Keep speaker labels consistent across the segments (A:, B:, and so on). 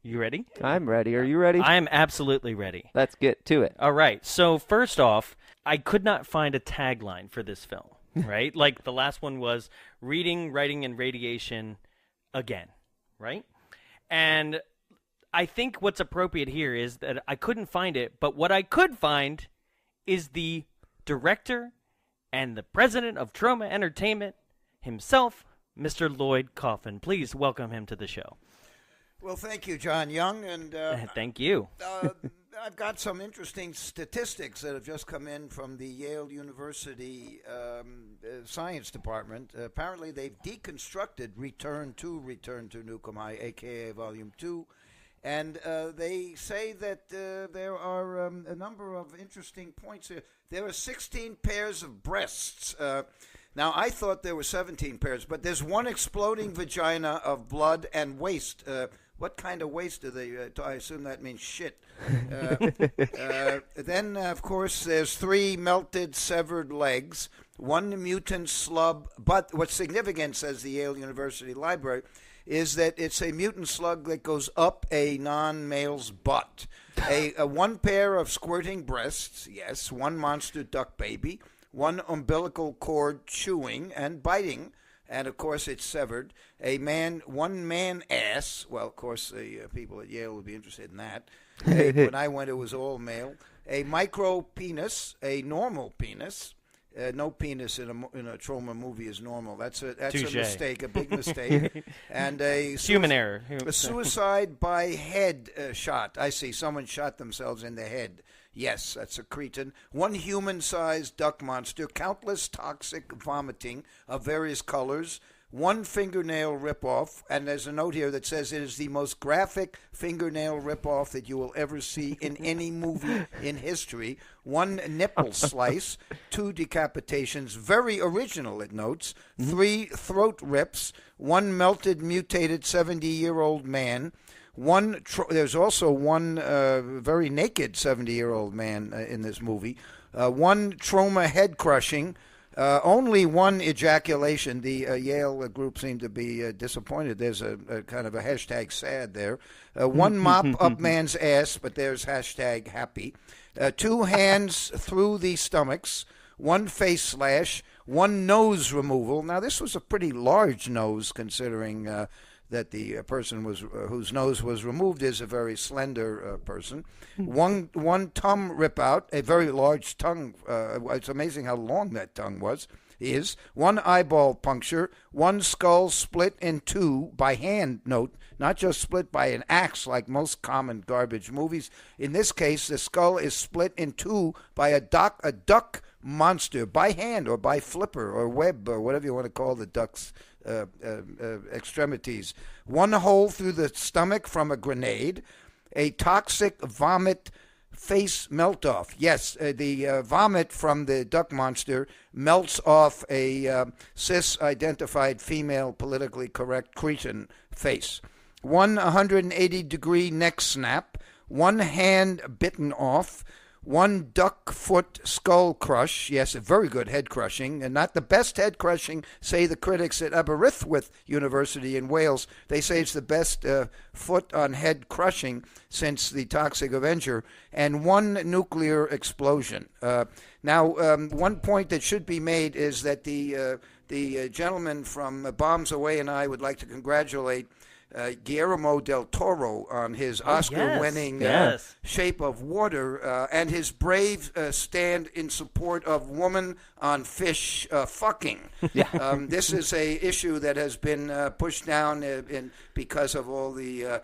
A: You ready?
B: I'm ready. Are you ready?
A: I am absolutely ready.
B: Let's get to it.
A: All right. So first off, I could not find a tagline for this film, right? Like the last one was reading, writing, and radiation again, right? And I think what's appropriate here is that I couldn't find it, but what I could find is the director and the president of Troma Entertainment himself, Mr. Lloyd Kaufman. Please welcome him to the show.
C: Well, thank you, John Young, and
A: thank you.
C: I've got some interesting statistics that have just come in from the Yale University Science Department. Apparently, they've deconstructed Return to Nuke Em High, a.k.a. Volume 2, and they say that there are a number of interesting points here. There are 16 pairs of breasts. Now, I thought there were 17 pairs, but there's one exploding vagina of blood and waste. What kind of waste do they? I assume that means shit. Then, of course, there's 3 melted, severed legs, 1 mutant slug. But what's significant, says the Yale University Library, is that it's a mutant slug that goes up a non-male's butt. A 1 pair of squirting breasts, yes, 1 monster duck baby, 1 umbilical cord chewing and biting, and of course it's severed. 1 man ass. Well, of course the people at Yale would be interested in that. When I went, it was all male. A micro penis, a normal penis. No penis in a Troma movie is normal. That's a mistake, a big mistake. And
A: human error.
C: A suicide by head shot. I see. Someone shot themselves in the head. Yes, that's a cretin. 1 human-sized duck monster. Countless toxic vomiting of various colors. 1 fingernail rip-off, and there's a note here that says it is the most graphic fingernail rip-off that you will ever see in any movie in history. 1 nipple slice, 2 decapitations, very original, it notes. 3 throat rips, 1 melted, mutated 70-year-old man. There's also 1 very naked 70-year-old man in this movie. 1 Troma head crushing. Only 1 ejaculation. The Yale group seemed to be disappointed. There's a kind of a hashtag sad there. 1 mop up man's ass, but there's hashtag happy. 2 hands through the stomachs. 1 face slash. 1 nose removal. Now, this was a pretty large nose, considering that the person whose nose was removed is a very slender person. 1 tongue rip out, a very large tongue. It's amazing how long that tongue is. 1 eyeball puncture, 1 skull split in 2 by hand, note, not just split by an axe like most common garbage movies. In this case, the skull is split in 2 by a duck monster, by hand or by flipper or web or whatever you want to call the duck's extremities. 1 hole through the stomach from a grenade. A toxic vomit face melt off. Yes, the vomit from the duck monster melts off a cis-identified female politically correct cretin face. 1 180-degree neck snap. 1 hand bitten off. 1 duck foot skull crush. Yes, a very good head crushing, and not the best head crushing, say the critics at Aberystwyth University in Wales. They say it's the best foot on head crushing since the Toxic Avenger. And 1 nuclear explosion. Now, 1 point that should be made is that the gentleman from Bombs Away and I would like to congratulate Guillermo del Toro on his Oscar-winning Shape of Water and his brave stand in support of woman on fish fucking. This is a issue that has been pushed down because of all the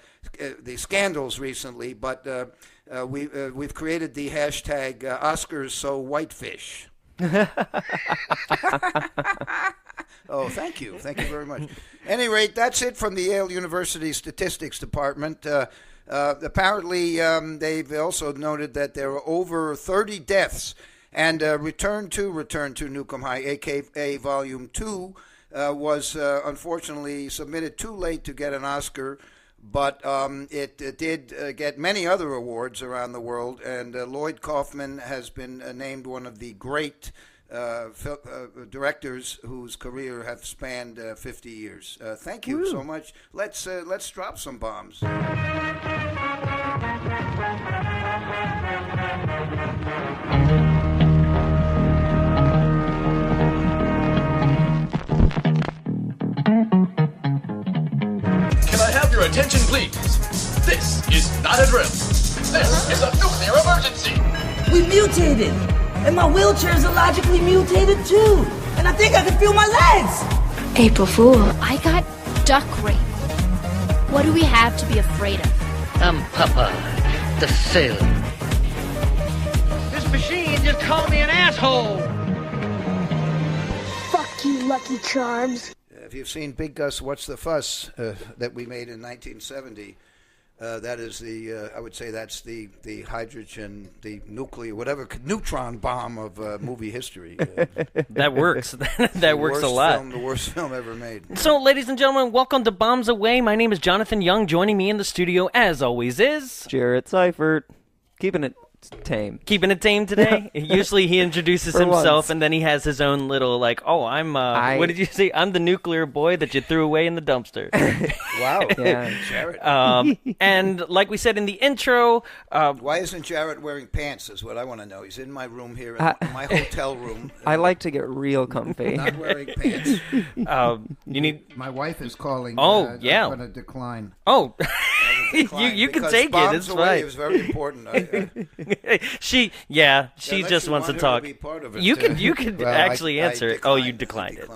C: scandals recently, but we've created the hashtag Oscars so whitefish. Oh, thank you. Thank you very much. At any rate, that's it from the Yale University Statistics Department. Apparently, they've also noted that there are over 30 deaths. And Return to Nuke Em High, a.k.a. Volume 2, was unfortunately submitted too late to get an Oscar. But it did get many other awards around the world. And Lloyd Kaufman has been named one of the great directors whose career have spanned 50 years. Thank you so much. Let's drop some bombs.
D: Attention, please. This is not a drill. This is a nuclear emergency.
E: We mutated, and my wheelchair is illogically mutated too. And I think I can feel my legs.
F: April Fool. I got duck rape. What do we have to be afraid of?
G: I'm Papa, the sailor.
H: This machine just called me an asshole.
F: Fuck you, Lucky Charms.
C: If you've seen Big Gus, What's the Fuss that we made in 1970, that is I would say that's the hydrogen, the nuclear, whatever, neutron bomb of movie history.
A: That works. That works a lot.
C: The worst film ever made.
A: So, ladies and gentlemen, welcome to Bombs Away. My name is Jonathan Young. Joining me in the studio, as always, is...
B: Jarrett Seifert. Keeping it tame.
A: Keeping it tame today? Usually he introduces himself and then he has his own little, like, I'm, what did you say? I'm the nuclear boy that you threw away in the dumpster.
C: Wow.
B: Yeah.
C: Jarrett.
A: And like we said in the intro...
C: why isn't Jarrett wearing pants is what I want to know. He's in my room here, in my hotel room.
B: I like to get real comfy.
C: Not wearing pants.
A: You need...
I: My wife is calling.
A: Oh, yeah.
I: I'm going to decline.
A: Oh, you can take it. It's fine.
C: It was very important.
A: She just wants to talk. You could actually answer it. Oh, you declined it.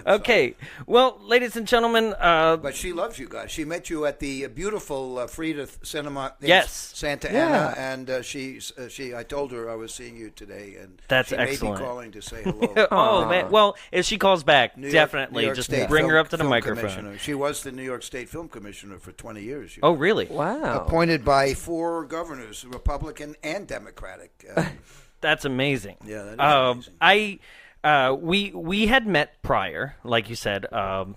A: Okay. Well, ladies and gentlemen.
C: But she loves you guys. She met you at the beautiful Frida Cinema in Santa Ana, and I told her I was seeing you today, and
A: that's
C: she
A: excellent.
C: may be calling to say hello.
A: Oh man! Well, if she calls back, definitely
C: New York
A: just
C: State
A: bring her up to the
C: Film
A: microphone.
C: Commissioner. She was the New York State Film Commissioner for 20 years.
A: Oh, really?
B: Wow.
C: Appointed by 4 governors, Republican and Democratic.
A: That's amazing.
C: Yeah, that is amazing.
A: We had met prior, like you said.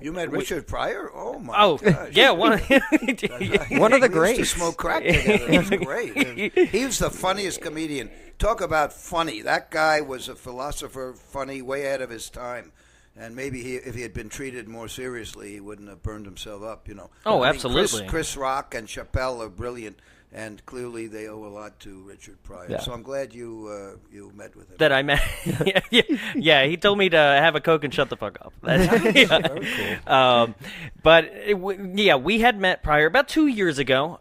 C: You met Richard Pryor? Oh my gosh!
A: Yeah, one
B: of the greats.
C: We used to smoke crack together. It was great. He was the funniest comedian. Talk about funny. That guy was a philosopher, funny, way ahead of his time. And maybe if he had been treated more seriously, he wouldn't have burned himself up. You know.
A: Oh, absolutely.
C: Chris Rock and Chappelle are brilliant. And clearly, they owe a lot to Richard Pryor.
B: Yeah.
C: So I'm glad you met with him.
A: That I met. Yeah. He told me to have a Coke and shut the fuck up.
C: Very cool.
A: But we had met prior about 2 years ago.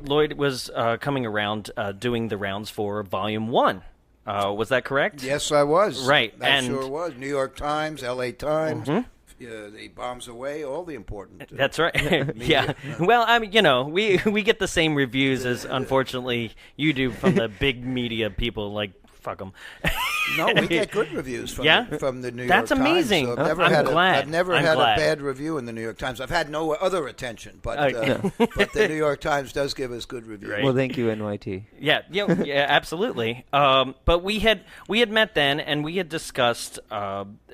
A: Lloyd was coming around doing the rounds for Volume 1. Was that correct?
C: Yes, I was.
A: Right.
C: I sure was. New York Times, L.A. Times. Mm-hmm. The Bombs Away, all the important.
A: That's right. Yeah. Well, I mean, we get the same reviews as unfortunately you do from the big media people. Like, fuck them.
C: No, we get good reviews from the New York Times.
A: That's amazing.
C: So
A: I've
C: never had a bad review in the New York Times. I've had no other attention, but the New York Times does give us good reviews.
A: Right.
B: Well, thank you, NYT.
A: Yeah, absolutely. But we had met then, and we had discussed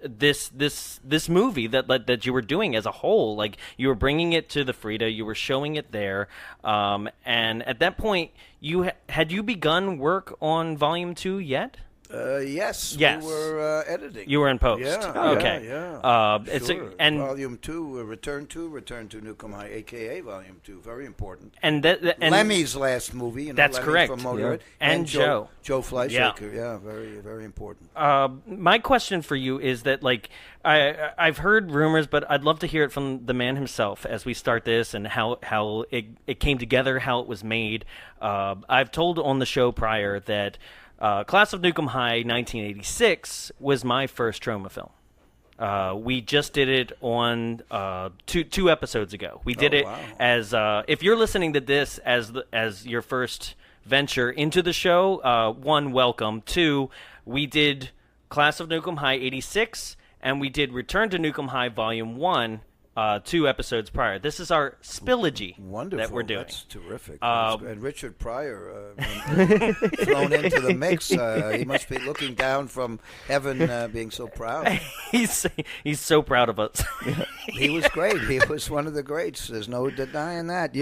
A: this movie that you were doing as a whole. Like, you were bringing it to the Frida, you were showing it there, and at that point, had you begun work on Volume 2 yet?
C: Yes. We were editing.
A: You were in post.
C: Yeah.
A: Okay.
C: Sure. Volume 2, Return to Nuke Em High Aka Volume 2, very important.
A: And
C: Lemmy's last movie.
A: That's
C: Lemmy
A: correct.
C: From Motorhead.
A: Yeah. And Joe
C: Fleischaker. Yeah, very, very important.
A: My question for you is that, like, I've heard rumors, but I'd love to hear it from the man himself as we start this and how it came together, how it was made. I've told on the show prior that Class of Nuke Em High 1986 was my first Troma film. We just did it on two episodes ago. We did it as if you're listening to this as your first venture into the show. 1, welcome. 2, we did Class of Nuke Em High 86, and we did Return to Nuke Em High Volume 1. 2 episodes prior. This is our Spill-ogy that we're doing.
C: That's terrific. And Richard Pryor thrown into the mix. He must be looking down from heaven, being so proud.
A: He's so proud of us.
C: He was great. He was one of the greats. There's no denying that.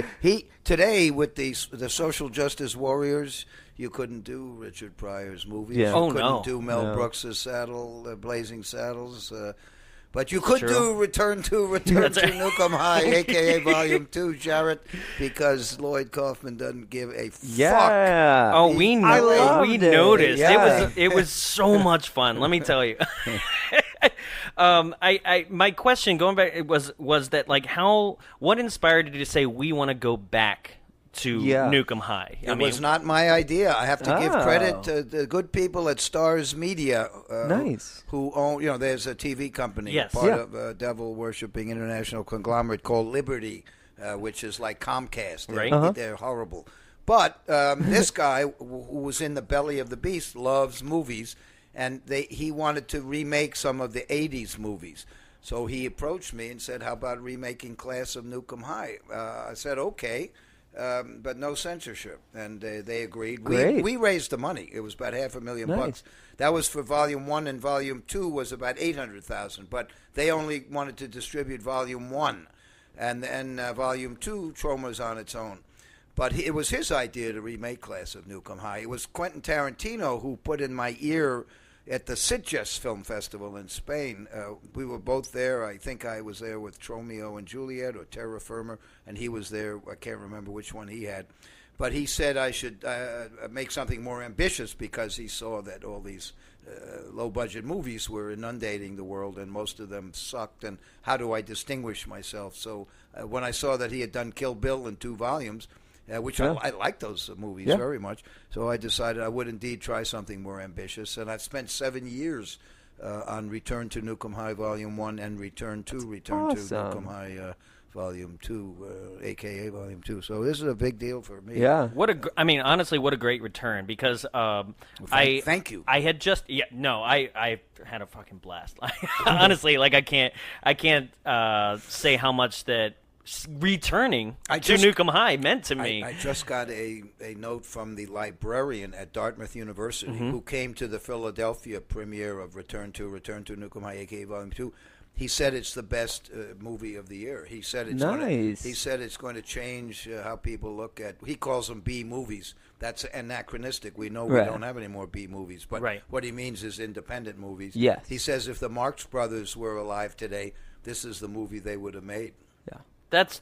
C: Today with the social justice warriors, you couldn't do Richard Pryor's movies.
B: Yeah.
C: You couldn't do Mel Brooks' Blazing Saddles. But you could do Return to Nuke Em High, a.k.a. Volume 2, Jarrett, because Lloyd Kaufman doesn't give a fuck.
A: Oh, we noticed.
B: Yeah.
A: It was so much fun, let me tell you. My question going back was that like what inspired you to say we want to go back to Nuke 'Em High?
C: It was not my idea. I have to give credit to the good people at Stars Media.
B: Nice.
C: Who own, there's a TV company,
A: Yes.
C: part of a devil-worshipping international conglomerate called Liberty, which is like Comcast.
A: Right.
C: They're horrible. But this guy, who was in the belly of the beast, loves movies, and he wanted to remake some of the 80s movies. So he approached me and said, how about remaking Class of Nuke 'Em High? I said, okay. But no censorship, and they agreed.
B: Great.
C: We raised the money. It was about $500,000 bucks. That was for Volume 1, and Volume 2 was about $800,000. But they only wanted to distribute Volume 1, and then Volume 2, Troma's on its own. But it was his idea to remake Class of Nuke 'Em High. It was Quentin Tarantino who put in my ear at the Sitges Film Festival in Spain. We were both there. I think I was there with Romeo and Juliet or Terra Firma, and he was there. I can't remember which one he had. But he said I should make something more ambitious because he saw that all these low-budget movies were inundating the world, and most of them sucked, and how do I distinguish myself? So when I saw that he had done Kill Bill in 2 volumes, which I like those movies very much. So I decided I would indeed try something more ambitious. And I've spent 7 years on Return to Nuke 'Em High Volume 1 and Return to Nuke 'Em High Volume 2, a.k.a. Volume 2. So this is a big deal for me.
B: Yeah.
A: Honestly, what a great return, because
C: thank you.
A: I had just I had a fucking blast. Honestly, like I can't say how much that returning to Nuke 'Em High meant to me.
C: I just got a note from the librarian at Dartmouth University who came to the Philadelphia premiere of Return to Nuke 'Em High, a.k.a. Volume 2. He said it's the best movie of the year. He said it's going to change how people look at. He calls them B movies. That's anachronistic. We know we don't have any more B movies. But what he means is independent movies.
B: Yes.
C: He says if the Marx Brothers were alive today, this is the movie they would have made.
B: Yeah.
A: That's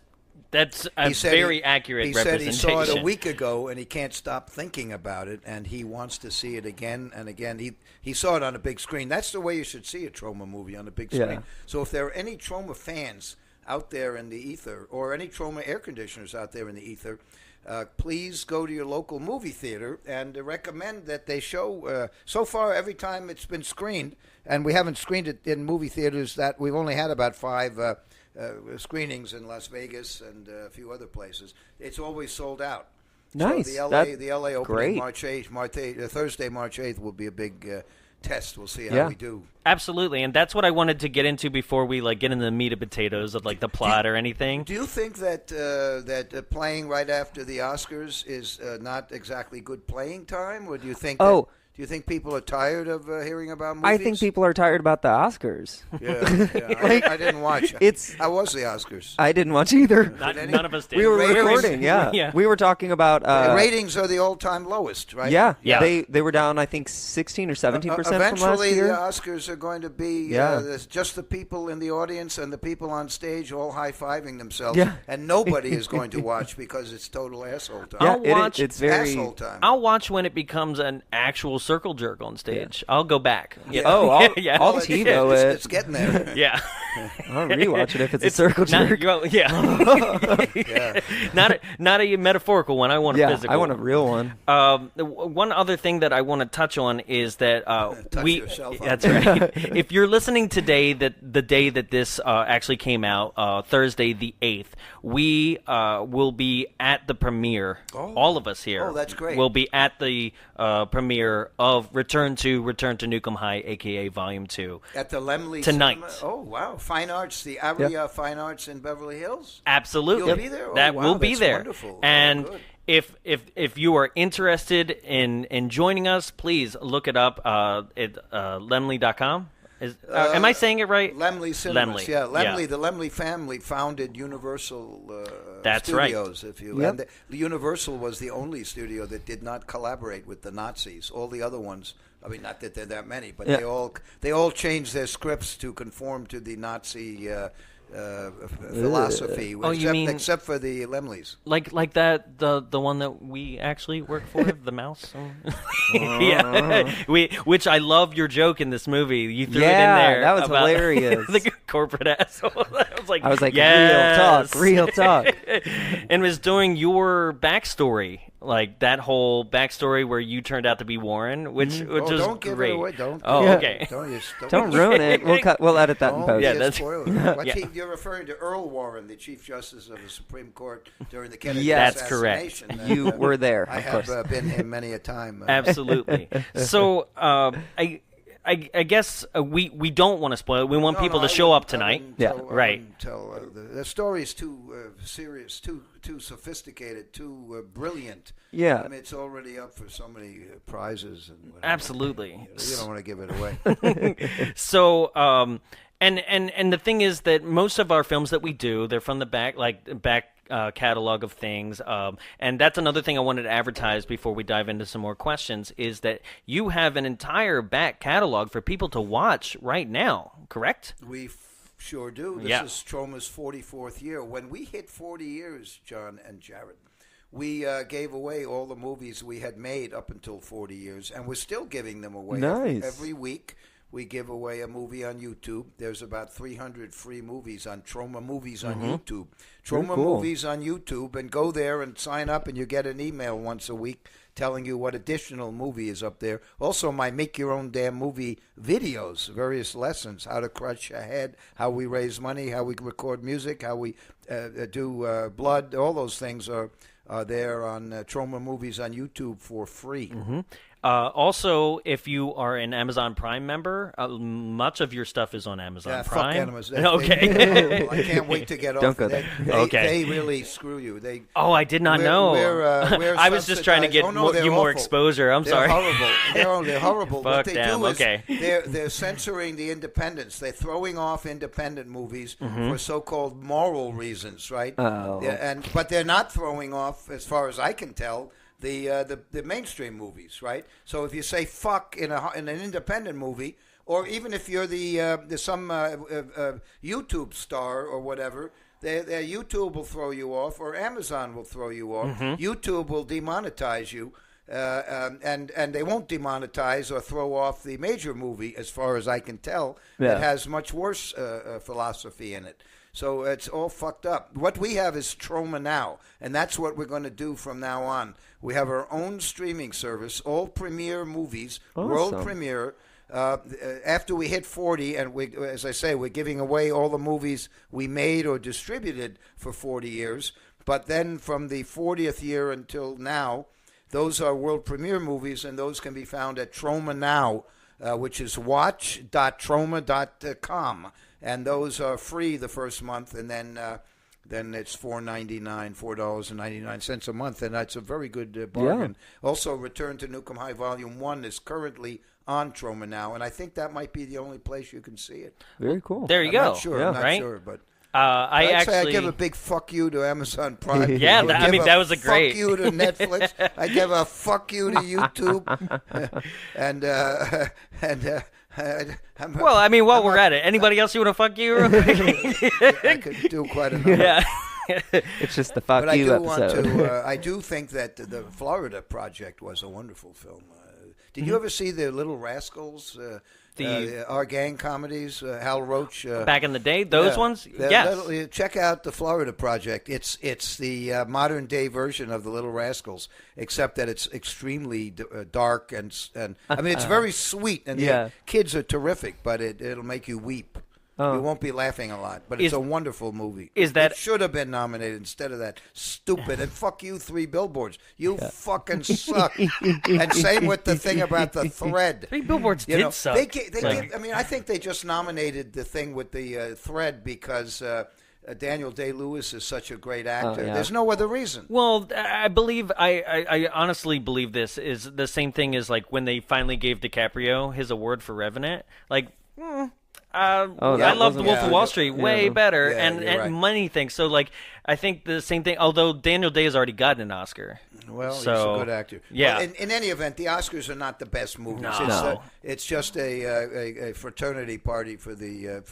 A: a very accurate representation.
C: He said he saw it a week ago, and he can't stop thinking about it, and he wants to see it again and again. He saw it on a big screen. That's the way you should see a Troma movie, on a big screen. So if there are any Troma fans out there in the ether, or any Troma air conditioners out there in the ether, please go to your local movie theater and recommend that they show. So far, every time it's been screened, and we haven't screened it in movie theaters, that we've only had about 5 screenings in Las Vegas and a few other places. It's always sold out.
B: Nice.
C: So the LA opening
B: great.
C: March 8th, Thursday, March 8th will be a big test. We'll see how we do.
A: Absolutely, and that's what I wanted to get into before we get into the meat and potatoes of the plot or anything.
C: Do you think that that playing right after the Oscars is not exactly good playing time, or do you think? Do you think people are tired of hearing about movies?
B: I think people are tired about the Oscars.
C: Yeah. I didn't watch. How was the Oscars?
B: I didn't watch either.
A: None of us did.
B: We were recording, yeah. We were talking about...
C: the ratings are the all-time lowest, right?
B: Yeah. They were down, I think, 16 or 17% from last year.
C: Eventually, the Oscars are going to be just the people in the audience and the people on stage all high-fiving themselves. Yeah. And nobody is going to watch because it's total asshole time.
B: Yeah, it's very...
C: asshole time.
A: I'll watch when it becomes an actual circle jerk on stage. I'll go back.
B: Yeah. Oh, I'll TiVo it.
C: It's getting there.
A: Yeah.
B: I'll rewatch it if it's a circle jerk.
A: Not a metaphorical one. I want a physical.
B: I want a real one.
A: One other thing that I want to touch on is that
C: yourself up.
A: That's right. If you're listening today, the day that this actually came out, Thursday the 8th, we will be at the premiere. All of us here.
C: Oh, that's great.
A: Will be at the premiere of Return to Nuke 'Em High, a.k.a. Volume 2.
C: At the Lemley
A: tonight.
C: Cinema? Oh, wow. Fine Arts, the Aria Fine Arts in Beverly Hills?
A: Absolutely.
C: You'll be there?
A: That will be
C: that's
A: there.
C: Wonderful.
A: And if you are interested in joining us, please look it up at lemley.com. Am I saying it right?
C: Lemley Cinemas.
A: Lemley.
C: Yeah, the Lemley family founded Universal
A: That's
C: Studios.
A: right.
C: If you and the Universal was the only studio that did not collaborate with the Nazis. All the other ones, I mean, not that there are that many, but they all changed their scripts to conform to the Nazi philosophy.
A: Oh, you mean
C: except for the Lemleys?
A: Like that the one that we actually work for, the mouse. Yeah, which I love your joke in this movie. You threw it in there.
B: That was
A: about
B: hilarious.
A: The corporate asshole. I was like,
B: yes. real talk.
A: And was doing your backstory. Like that whole backstory where you turned out to be Warren, which was
C: don't
A: great.
C: Give it away. Don't.
A: Okay.
C: Don't
B: ruin it. We'll edit that in post.
A: Yeah, that's
C: You're referring to Earl Warren, the Chief Justice of the Supreme Court during the Kennedy
A: that's
C: assassination.
A: correct.
B: You were there.
C: I have been him many a time.
A: Absolutely. So I guess we don't want to spoil it. We want people to show up tonight. Right.
C: The story is too serious, too sophisticated, too brilliant.
B: Yeah.
C: I mean, it's already up for so many prizes. And whatever.
A: Absolutely.
C: You don't want to give it away.
A: So, and the thing is that most of our films that we do, they're from the back catalog of things, and that's another thing I wanted to advertise before we dive into some more questions, is that you have an entire back catalog for people to watch right now, correct?
C: We sure do. This is Troma's 44th year. When we hit 40 years, John and Jarrett, we gave away all the movies we had made up until 40 years, and we're still giving them away.
B: Nice.
C: Every week. We give away a movie on YouTube. There's about 300 free movies on Troma Movies on YouTube. Troma Movies on YouTube, and go there and sign up, and you get an email once a week telling you what additional movie is up there. Also, my Make Your Own Damn Movie videos, various lessons, how to crush a head, how we raise money, how we record music, how we do blood. All those things are there on Troma Movies on YouTube for free.
A: Also, if you are an Amazon Prime member, much of your stuff is on Amazon Prime.
C: Fuck Amazon.
A: Okay.
C: I can't wait to get off.
B: Don't go there.
C: They really screw you.
A: I did not know. I was just trying to get you more exposure. I'm sorry.
C: They're horrible.
A: Fuck
C: what they
A: them.
C: do is
A: Okay.
C: they're censoring the independents. They're throwing off independent movies for so-called moral reasons, right?
B: Oh.
C: But they're not throwing off, as far as I can tell, the mainstream movies, right? So if you say fuck in an independent movie, or even if you're some YouTube star or whatever, their YouTube will throw you off, or Amazon will throw you off. YouTube will demonetize you, and they won't demonetize or throw off the major movie, as far as I can tell, that has much worse philosophy in it. So it's all fucked up. What we have is Troma Now, and that's what we're going to do from now on. We have our own streaming service, all premiere movies, world premiere. After we hit 40, and as I say, we're giving away all the movies we made or distributed for 40 years. But then from the 40th year until now, those are world premiere movies, and those can be found at Troma Now, which is watch.troma.com. And those are free the first month, and then it's $4.99 a month, and that's a very good bargain. Yeah. Also, Return to Nuke Em High Volume 1 is currently on Troma Now, and I think that might be the only place you can see it.
B: Very cool.
A: There you go.
C: I'm not sure, but...
A: I
C: give a big fuck you to Amazon Prime.
A: That was a great.
C: Fuck you to Netflix. I give a fuck you to YouTube.
A: While we're at it, anybody else you want to fuck you?
C: I could do quite a number.
A: Yeah.
B: It's just the fuck you episode.
C: I do think that the Florida Project was a wonderful film. Did you ever see the Little Rascals? Our gang comedies, Hal Roach.
A: Back in the day, those ones? Yes.
C: Check out the Florida Project. It's the modern day version of the Little Rascals, except that it's extremely dark and I mean, it's very sweet, and the kids are terrific, but it'll make you weep. You won't be laughing a lot, but it's a wonderful movie. It should have been nominated instead of that stupid. And fuck you, 3 Billboards. You fucking suck. And same with the thing about the Thread.
A: 3 Billboards did suck.
C: I think they just nominated the thing with the Thread because Daniel Day-Lewis is such a great actor. There's no other reason.
A: Well, I honestly believe this is the same thing as like when they finally gave DiCaprio his award for Revenant. Like, I love The Wolf of Wall Street way better, and
C: right.
A: many things. So, like, I think the same thing. Although Daniel Day has already gotten an Oscar.
C: Well,
A: so,
C: he's a good actor.
A: Yeah.
C: Well, in any event, the Oscars are not the best movies.
A: No.
C: It's just a fraternity party for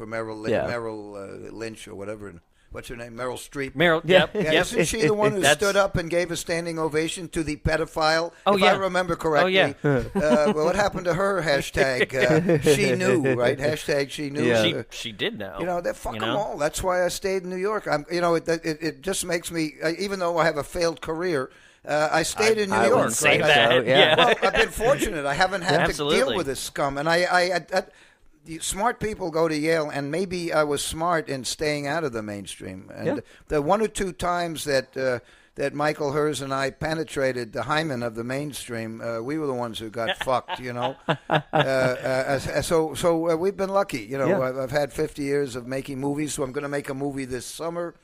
C: Merrill Lynch or whatever. What's her name? Meryl Streep.
A: Yep.
C: Isn't she the one who stood up and gave a standing ovation to the pedophile? If I remember correctly. Well, what happened to her? Hashtag she knew, right? Hashtag she knew.
A: Yeah. She did know.
C: Fuck them all. That's why I stayed in New York. It just makes me, even though I have a failed career, I stayed in New York.
A: Wouldn't say that.
C: Well, I've been fortunate. I haven't had to deal with this scum, and smart people go to Yale, and maybe I was smart in staying out of the mainstream. And the one or two times that Michael Hers and I penetrated the hymen of the mainstream, we were the ones who got fucked, So we've been lucky. I've had 50 years of making movies, so I'm going to make a movie this summer.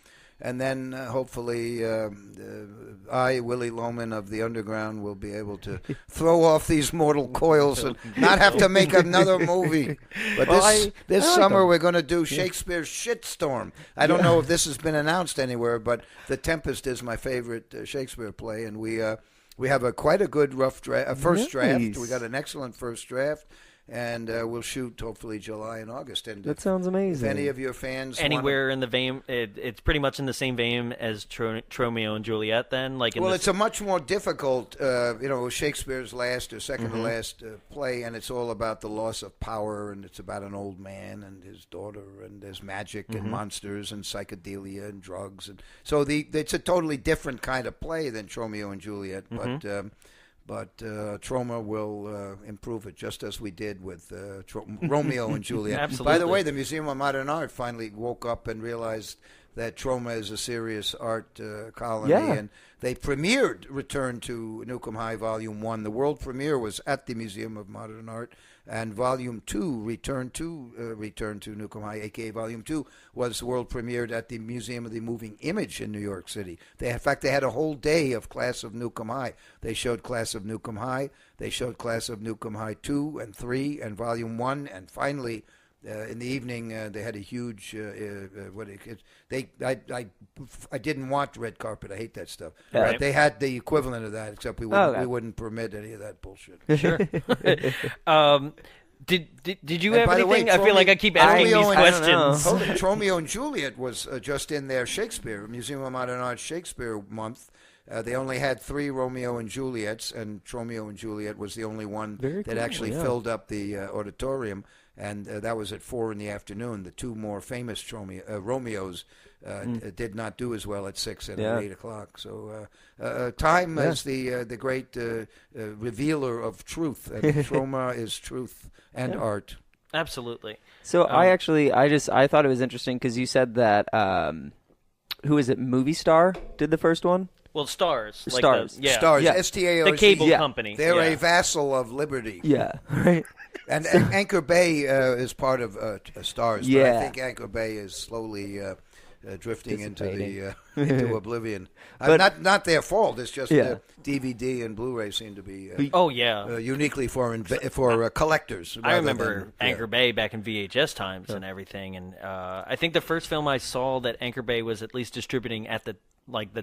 C: And then hopefully Willie Loman of the Underground, will be able to throw off these mortal coils and not have to make another movie. But this summer we're going to do Shakespeare's Shitstorm. I don't know if this has been announced anywhere, but The Tempest is my favorite Shakespeare play, and we have quite a good first draft. We got an excellent first draft. And we'll shoot hopefully July and August. And
B: that sounds amazing.
C: If any of your fans
A: anywhere in the vein, it's pretty much in the same vein as Romeo and Juliet. Then,
C: it's a much more difficult, Shakespeare's last or second to last play, and it's all about the loss of power, and it's about an old man and his daughter, and there's magic and monsters and psychedelia and drugs, and so it's a totally different kind of play than Romeo and Juliet, But Troma will improve it, just as we did with Romeo and Juliet.
A: Absolutely.
C: By the way, the Museum of Modern Art finally woke up and realized that Troma is a serious art colony. And they premiered Return to Nuke Em High Volume 1. The world premiere was at the Museum of Modern Art. And Volume 2, Return to Nuke Em High, a.k.a. Volume 2, was world premiered at the Museum of the Moving Image in New York City. In fact, they had a whole day of Class of Nuke Em High. They showed Class of Nuke Em High. They showed Class of Nuke Em High 2 and 3 and Volume 1. And finally, in the evening, they had a huge. I didn't want red carpet. I hate that stuff.
A: Right.
C: But they had the equivalent of that, except we wouldn't permit any of that bullshit.
A: Sure. Did you have anything? I feel like I keep asking these questions.
C: Romeo and Juliet was just in their Shakespeare Museum of Modern Art Shakespeare month. They only had 3 Romeo and Juliets, and Romeo and Juliet was the only one that actually filled up the auditorium. And that was at 4 in the afternoon. The 2 more famous Romeos did not do as well at 6 and at 8 o'clock. So time is the great revealer of truth, and Troma is truth and art.
A: Absolutely.
B: So I thought it was interesting because you said that who is it? Movie Star did the first one.
A: Well, Stars.
B: Stars.
C: Stars. STARS.
A: The cable company.
C: They're a vassal of Liberty.
B: Yeah. Right.
C: And Anchor Bay is part of Stars. But I think Anchor Bay is slowly drifting into oblivion. Not their fault. It's just DVD and Blu-ray seem to be uniquely for collectors.
A: I remember Anchor Bay back in VHS times and everything. And I think the first film I saw that Anchor Bay was at least distributing at the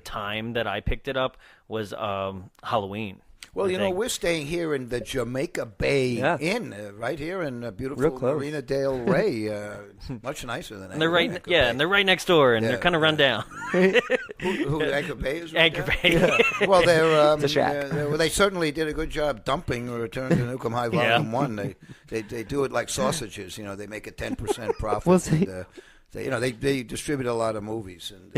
A: time that I picked it up was Halloween.
C: Well, we're staying here in the Jamaica Bay Inn, right here in beautiful Marina Del Rey. Much nicer than
A: Anchor Bay. And they're right next door, and they're kind of run down.
C: Who Anchor Bay is?
A: Anchor Bay.
C: Well, they're they certainly did a good job dumping Return to Nuke Em High Volume 1. They do it like sausages. They make a 10% profit. They distribute a lot of movies, and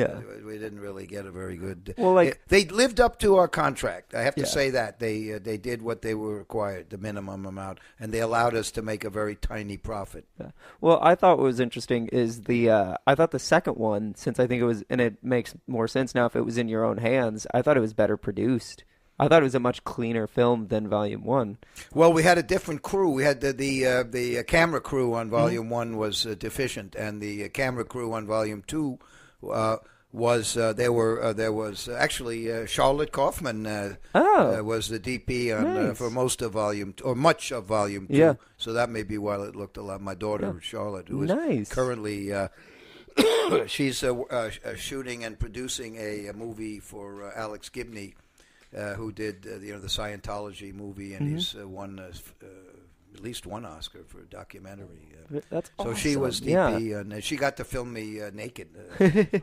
C: we didn't really get a very good. Well, they lived up to our contract. I have to say that they did what they were required, the minimum amount, and they allowed us to make a very tiny profit.
B: Yeah. Well, I thought what was interesting is I thought the second one, since I think it was, and it makes more sense now if it was in your own hands. I thought it was better produced. I thought it was a much cleaner film than Volume 1.
C: Well, we had a different crew. We had the camera crew on Volume 1 was deficient, and the camera crew on Volume 2 was there was actually Charlotte Kaufman was the DP on, for most of Volume or much of Volume 2.
B: Yeah.
C: So that may be why it looked a lot. My daughter Charlotte, who is
B: Nice.
C: currently she's shooting and producing a movie for Alex Gibney, who did the Scientology movie, and he's won at least one Oscar for a documentary.
B: That's
C: so
B: awesome.
C: she was DP, and she got to film me naked.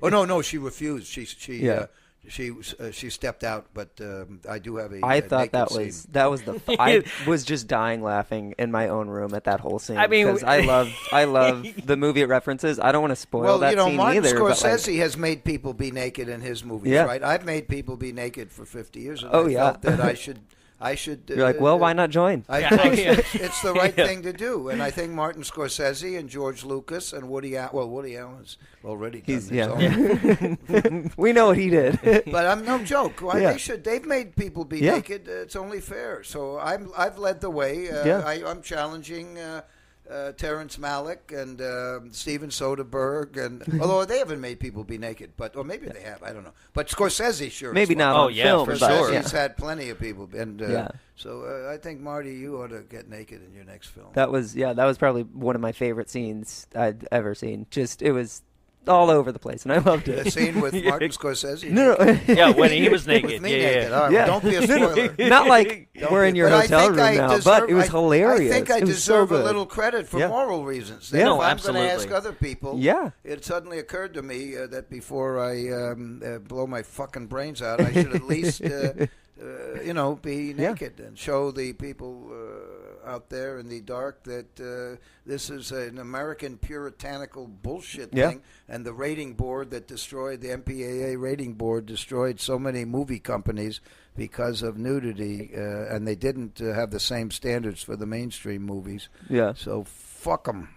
C: Oh no, she refused. She stepped out, but I do have a.
B: I thought that
C: scene.
B: was I was just dying laughing in my own room at that whole scene.
A: I mean,
B: because I love the movie it references. I don't want to spoil that scene
C: Martin
B: either.
C: Scorsese has made people be naked in his movies, right? I've made people be naked for 50 years, and I felt that I should.
B: You're like, well, why not join?
C: It's the right thing to do, and I think Martin Scorsese and George Lucas and Woody Allen's already done his own.
B: We know what he did,
C: but I'm no joke. They should. They've made people be naked. It's only fair. So I've led the way. I'm challenging. Terrence Malick and Steven Soderbergh, and although they haven't made people be naked, or maybe they have, I don't know. But Scorsese sure.
B: Maybe not on film,
A: for
B: but
A: sure.
C: He's had plenty of people, and so I think Marty, you ought to get naked in your next film.
B: That was probably one of my favorite scenes I'd ever seen. Just it was all over the place, and I loved it.
C: The scene with Martin Scorsese.
B: No.
A: Yeah, when he was naked.
C: With me naked. All right, well, don't be a spoiler.
B: Not like we're in your hotel room now, but it was hilarious.
C: I think I
B: it was
C: deserve
B: so
C: a
B: good.
C: little credit for moral reasons.
B: Yeah.
C: If I'm
A: absolutely.
C: going to ask other people, it suddenly occurred to me that before I blow my fucking brains out, I should at least, be naked and show the people out there in the dark that this is an American puritanical bullshit thing, and the rating board that destroyed the MPAA rating board destroyed so many movie companies because of nudity, and they didn't have the same standards for the mainstream movies.
B: Yeah.
C: So fuck them.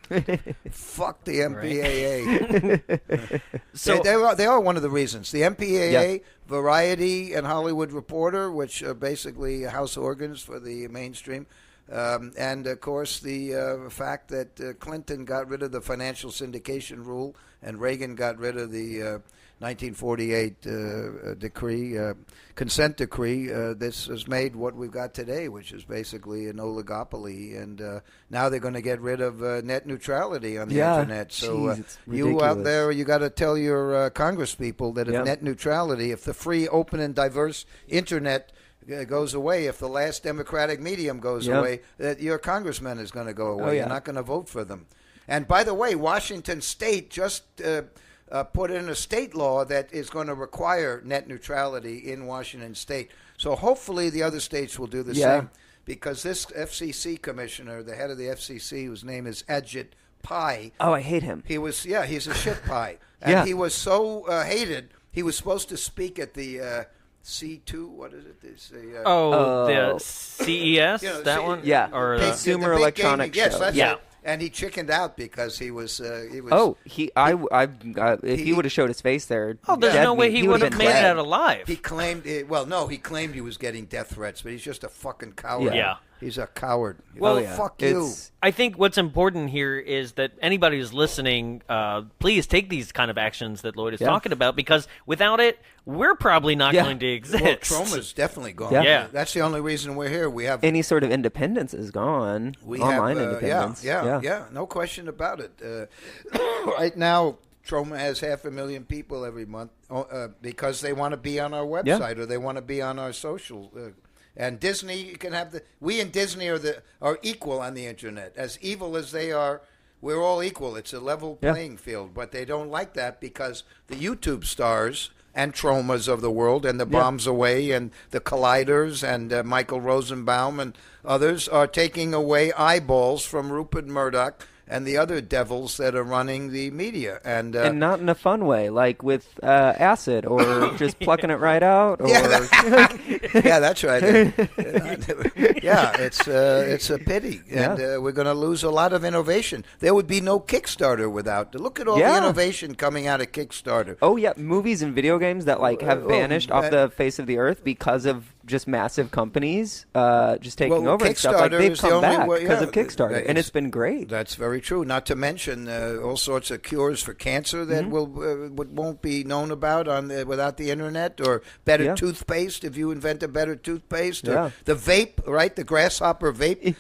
C: Fuck the MPAA. So they are one of the reasons. The MPAA, Variety, and Hollywood Reporter, which are basically house organs for the mainstream. And, of course, the fact that Clinton got rid of the financial syndication rule and Reagan got rid of the 1948 consent decree. This has made what we've got today, which is basically an oligopoly. And now they're going to get rid of net neutrality on the Internet. So you out there, you got to tell your congresspeople that if net neutrality, if the free, open, and diverse Internet goes away, if the last democratic medium goes away, that your congressman is going to go away. You're not going to vote for them. And by the way, Washington State just put in a state law that is going to require net neutrality in Washington State. So hopefully the other states will do the same, because this FCC commissioner, the head of the FCC, whose name is Ajit Pai.
B: Oh, I hate him.
C: He's a shit pie. And he was so hated, he was supposed to speak at the C2, what is it?
A: The CES, that one?
B: Yeah,
A: or
B: Consumer Electronics Show.
C: Yes, that's it. And he chickened out because he was.
B: If he would have showed his face there.
A: Oh, there's no way he would have made it out alive.
C: He claimed. He claimed he was getting death threats, but he's just a fucking coward.
A: Yeah.
C: He's a coward.
A: Well,
C: fuck you.
A: I think what's important here is that anybody who's listening, please take these kind of actions that Lloyd is talking about, because without it, we're probably not going to exist.
C: Well, Troma's definitely gone.
A: Yeah.
C: That's the only reason we're here. We have
B: any sort of independence is gone. Online independence.
C: Yeah, no question about it. Right now, Troma has 500,000 people every month because they want to be on our website or they want to be on our social. And Disney, you can have we and Disney are equal on the internet. As evil as they are, we're all equal. It's a level playing field. But they don't like that because the YouTube stars and Tromas of the world and the Bombs Away and the Colliders and Michael Rosenbaum and others are taking away eyeballs from Rupert Murdoch and the other devils that are running the media. And
B: not in a fun way, like with acid or just plucking it right out. Or
C: that's right. It's a pity. And we're going to lose a lot of innovation. There would be no Kickstarter without. Look at all the innovation coming out of Kickstarter.
B: Oh, yeah. Movies and video games that have vanished off the face of the earth because of just massive companies just taking over and stuff. Like,
C: Kickstarter
B: they've
C: is the
B: come
C: only
B: back
C: way-
B: because
C: yeah,
B: of Kickstarter, and it's been great.
C: That's very true. Not to mention all sorts of cures for cancer that won't be known about without the internet, or better toothpaste if you invent a better toothpaste, or the vape, right? The grasshopper vape.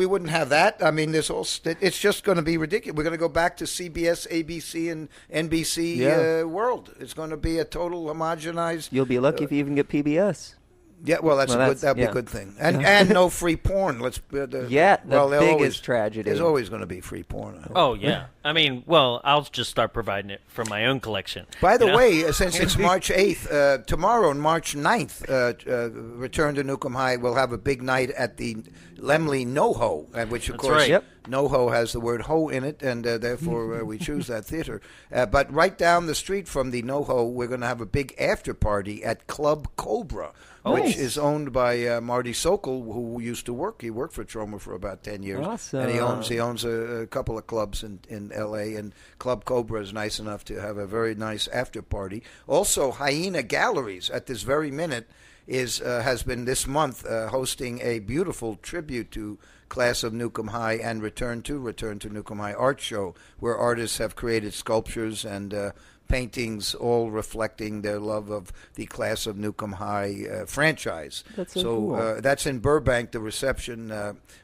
C: We wouldn't have that. I mean, it's just going to be ridiculous. We're going to go back to CBS, ABC, and NBC world. It's going to be a total homogenized.
B: You'll be lucky if you even get PBS.
C: Yeah, well, that'd be a good thing, and no free porn.
B: The biggest tragedy.
C: There's always going to be free porn.
A: Oh yeah, I mean, well, I'll just start providing it from my own collection.
C: By the way, since it's March 8th, tomorrow, March 9th, Return to Nuke Em High will have a big night at the Lemley NoHo, which of course NoHo has the word "ho" in it, and therefore we choose that theater. But right down the street from the NoHo, we're going to have a big after party at Club Cobra. Which is owned by Marty Sokol, who used to work. He worked for Troma for about 10 years.
B: Awesome.
C: And he owns a couple of clubs in L.A., and Club Cobra is nice enough to have a very nice after party. Also, Hyena Galleries at this very minute has been this month hosting a beautiful tribute to Class of Nuke Em High and Return to Nuke Em High art show, where artists have created sculptures and paintings, all reflecting their love of the Class of Nuke Em High franchise.
B: That's so cool.
C: That's in Burbank. The reception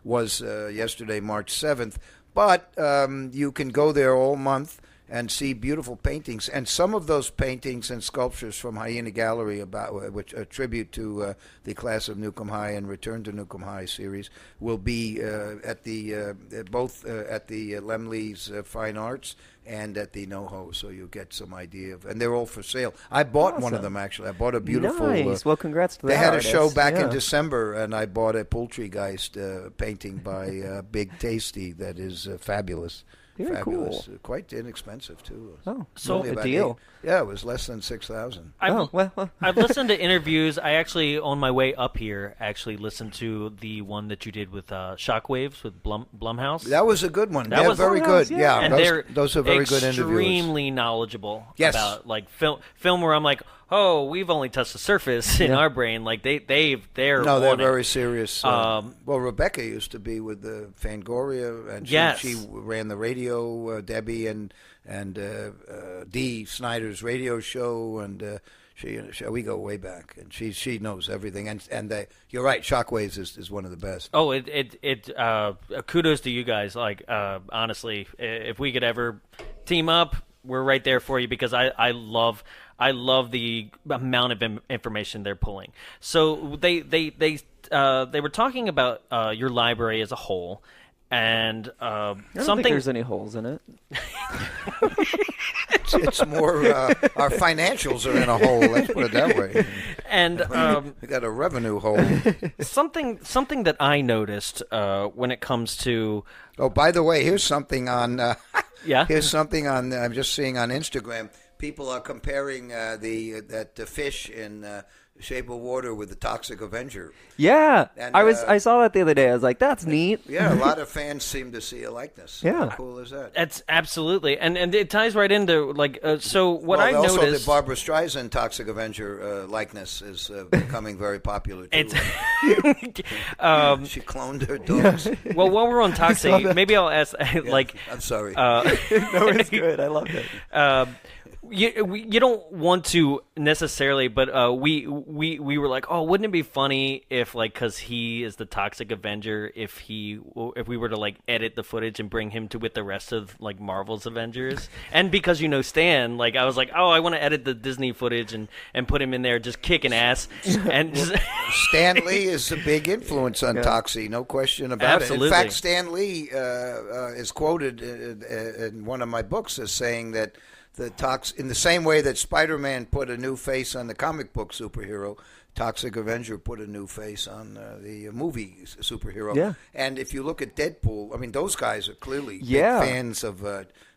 C: was yesterday, March 7th. But you can go there all month and see beautiful paintings. And some of those paintings and sculptures from Hyena Gallery, which a tribute to the Class of Nuke Em High and Return to Nuke Em High series, will be at both at the Lemley's Fine Arts and at the NoHo, so you get some idea of, and they're all for sale. I bought one of them, actually. I bought a beautiful.
B: Nice. Well, congrats to that.
C: They had
B: artist.
C: a show back in December, and I bought a Poultrygeist painting by Big Tasty that is fabulous.
B: Very
C: Fabulous.
B: cool.
C: Quite inexpensive too.
B: Oh,
A: so
B: a deal.
C: It was less than $6,000.
A: I've listened to interviews. I actually, on my way up here, listened to the one that you did with Shockwaves with Blumhouse.
C: That was a good one.
A: That was
C: very good.
B: Yeah.
A: And
C: those are very good interviews.
A: Extremely knowleable about like film where I'm like, oh, we've only touched the surface in our brain. Like they're
C: very serious. Well, Rebecca used to be with the Fangoria, and she ran the radio. Debbie and Dee Snyder's radio show, and we go way back, and she knows everything. And you're right, Shockwaves is one of the best.
A: Oh, kudos to you guys. Like honestly, if we could ever team up, we're right there for you, because I love the amount of information they're pulling. So they were talking about your library as a whole, and
B: I don't think there's any holes in it.
C: It's more our financials are in a hole. Let's put it that way.
A: And
C: we got a revenue hole.
A: Something that I noticed when it comes to.
C: Oh, by the way, here's something on.
A: Here's
C: something on. I'm just seeing on Instagram. People are comparing the fish in Shape of Water with the Toxic Avenger.
B: Yeah,
C: and,
B: I saw that the other day. I was like, that's neat.
C: Yeah, a lot of fans seem to see a likeness.
B: Yeah,
C: how cool is that?
A: That's absolutely, and it ties right into like so. What I
C: also
A: noticed,
C: the Barbara Streisand Toxic Avenger likeness is becoming very popular too. She cloned her dogs.
A: Well, while we're on Toxic, maybe I'll ask. Like,
C: I'm sorry.
B: No, it's good. I love it.
A: You don't want to necessarily, but we were like, oh, wouldn't it be funny if, like, because he is the Toxic Avenger, if we were to like edit the footage and bring him to with the rest of like Marvel's Avengers, and because Stan, like I was like, oh, I want to edit the Disney footage and put him in there just kicking ass, and
C: Stan Lee is a big influence on Toxie, no question about it. In fact, Stan Lee is quoted in one of my books as saying that. In the same way that Spider-Man put a new face on the comic book superhero, Toxic Avenger put a new face on the movie superhero.
B: Yeah.
C: And if you look at Deadpool, I mean, those guys are clearly big fans of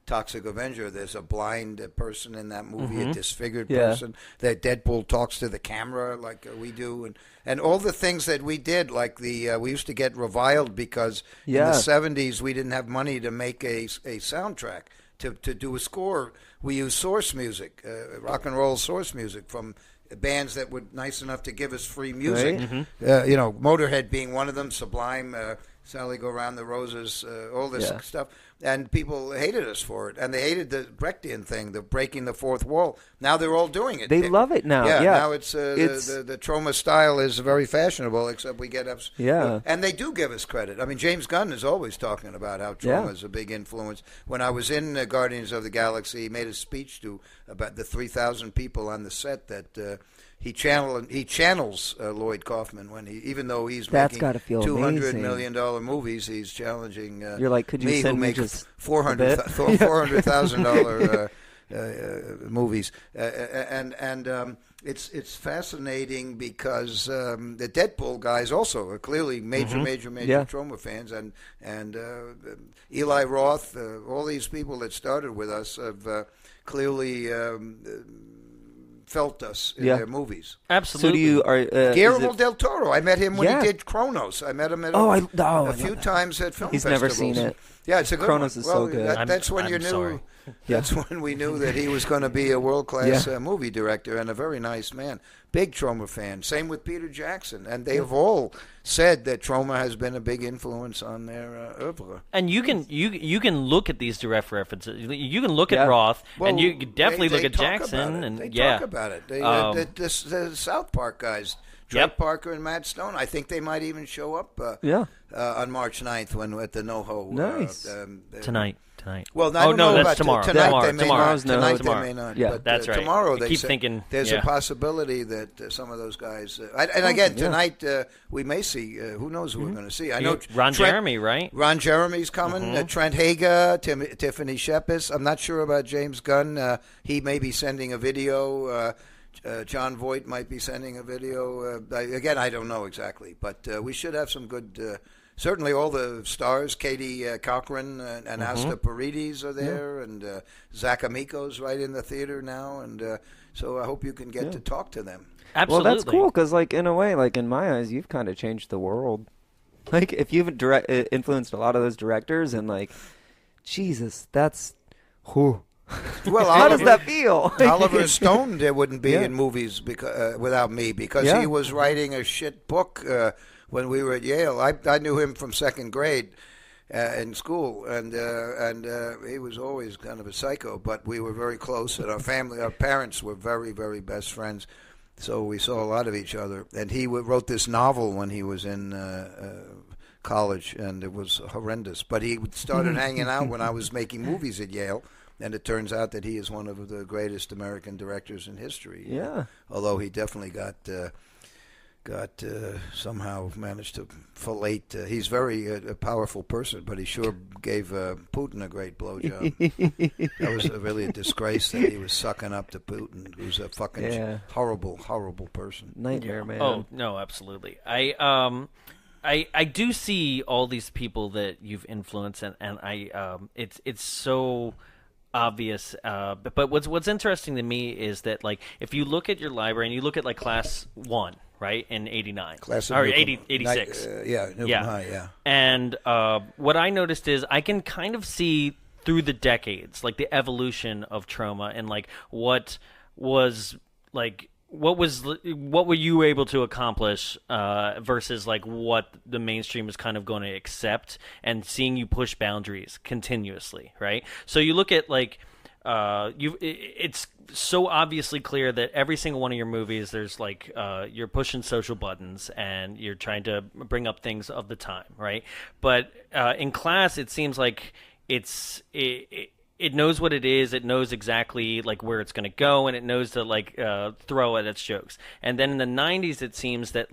C: Toxic Avenger. There's a blind person in that movie, a disfigured person. That Deadpool talks to the camera like we do, and all the things that we did, like we used to get reviled because in the 70s we didn't have money to make a soundtrack. To do a score, we use source music, rock and roll source music from bands that were nice enough to give us free music.
B: Right?
C: Motorhead being one of them, Sublime, Sally Go Round the Roses, all this stuff. And people hated us for it. And they hated the Brechtian thing, the breaking the fourth wall. Now they're all doing it.
B: They love it now. Yeah.
C: Now it's the Troma style is very fashionable, except we get up.
B: Yeah.
C: And they do give us credit. I mean, James Gunn is always talking about how Troma is a big influence. When I was in Guardians of the Galaxy, he made a speech about the 3,000 people on the set that he channels Lloyd Kaufman even though he's making $200 million movies, he's challenging
B: You're like, could you
C: me,
B: send
C: who
B: me
C: makes
B: just
C: $400,000 movies, and it's fascinating because the Deadpool guys also are clearly major Troma fans, and Eli Roth, all these people that started with us have clearly felt us in their movies.
A: Absolutely.
B: So
C: Guillermo del Toro. I met him when he did Kronos. I met him at a few times at film
B: He's
C: festivals.
B: never seen it.
C: Yeah, it's a good
B: Kronos
C: one.
B: is so good.
C: That's when you knew.
A: Sorry.
C: That's when we knew that he was going to be a world-class movie director and a very nice man. Big Troma fan. Same with Peter Jackson. And they have all said that Troma has been a big influence on their oeuvre.
A: And you can look at these direct references. You can look at Roth, and you can definitely look at Jackson.
C: They talk about it. The South Park guys, Drake Parker and Matt Stone, I think they might even show up on March 9th at the NoHo.
B: Nice.
A: Tonight.
C: Well, I don't know
A: that's
C: about
A: tomorrow.
C: Tonight they may
B: Tomorrow's
C: not. Tonight
B: tomorrow.
C: they may not.
B: Yeah,
C: but,
A: that's right.
C: Tomorrow
A: I
C: they
A: keep
C: say
A: thinking
C: there's a possibility that some of those guys. And again, tonight we may see. Who knows who we're going to see? I know
A: Ron Jeremy, right?
C: Ron Jeremy's coming. Trent Haga, Tiffany Shepis. I'm not sure about James Gunn. He may be sending a video. John Voight might be sending a video. Again, I don't know exactly, but we should have some good. Certainly, all the stars, Katie Cochran and Asta Paredes are there, and Zach Amico's right in the theater now, and so I hope you can get to talk to them.
A: Absolutely.
B: Well, that's cool because, in a way, in my eyes, you've kind of changed the world. If you've influenced a lot of those directors, and Jesus, that's whew.
C: Well,
B: how does that feel?
C: Oliver Stone wouldn't be in movies without me because he was writing a shit book. When we were at Yale, I knew him from second grade in school, and he was always kind of a psycho. But we were very close, and our parents were very, very best friends. So we saw a lot of each other. And he wrote this novel when he was in college, and it was horrendous. But he started hanging out when I was making movies at Yale. And it turns out that he is one of the greatest American directors in history.
B: Yeah.
C: Although he definitely got somehow managed to fillet. He's very a powerful person, but he sure gave Putin a great blowjob. That was really a disgrace that he was sucking up to Putin, who's a fucking horrible, horrible person.
B: Nightmare, man.
A: Oh no, absolutely. I do see all these people that you've influenced, and it's so obvious. But what's interesting to me is that if you look at your library and you look at class 1. Right, in 89.
C: Class of
A: or
C: Nuke
A: 86.
C: Nuke Em High, yeah.
A: And what I noticed is I can kind of see through the decades, the evolution of Troma and what were you able to accomplish versus what the mainstream is kind of going to accept, and seeing you push boundaries continuously, right? So you look at it's so obviously clear that every single one of your movies, there's you're pushing social buttons and you're trying to bring up things of the time, right? But in Class, it seems like it knows what it is. It knows exactly where it's going to go, and it knows to throw at its jokes. And then in the 90s, it seems that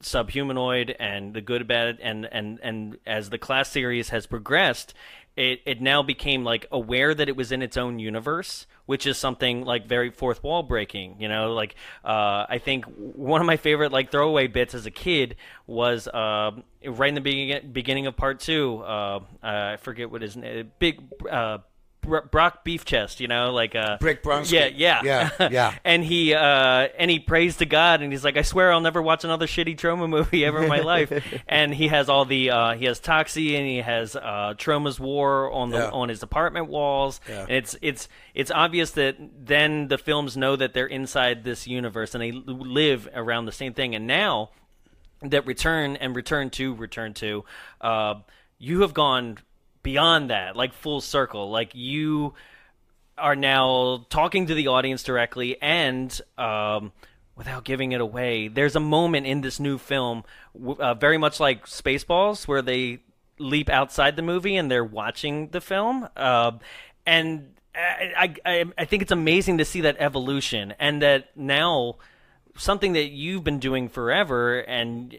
A: Subhumanoid and The Good, Bad, and as the Class series has progressed, it now became aware that it was in its own universe, which is something very fourth wall breaking. I think one of my favorite throwaway bits as a kid was right in the beginning of part 2. I forget what his name. Brock Beef Chest, like
C: Brick Bronski.
A: Yeah. And he prays to God, and he's like, I swear I'll never watch another shitty Troma movie ever in my life. And he has all the he has Toxie, and he has Troma's War on his apartment walls. Yeah. And it's obvious that then the films know that they're inside this universe, and they live around the same thing. And now that Return to, you have gone beyond that, like full circle. Like you are now talking to the audience directly, and without giving it away, there's a moment in this new film, very much like Spaceballs, where they leap outside the movie and they're watching the film. And I think it's amazing to see that evolution, and that now something that you've been doing forever, and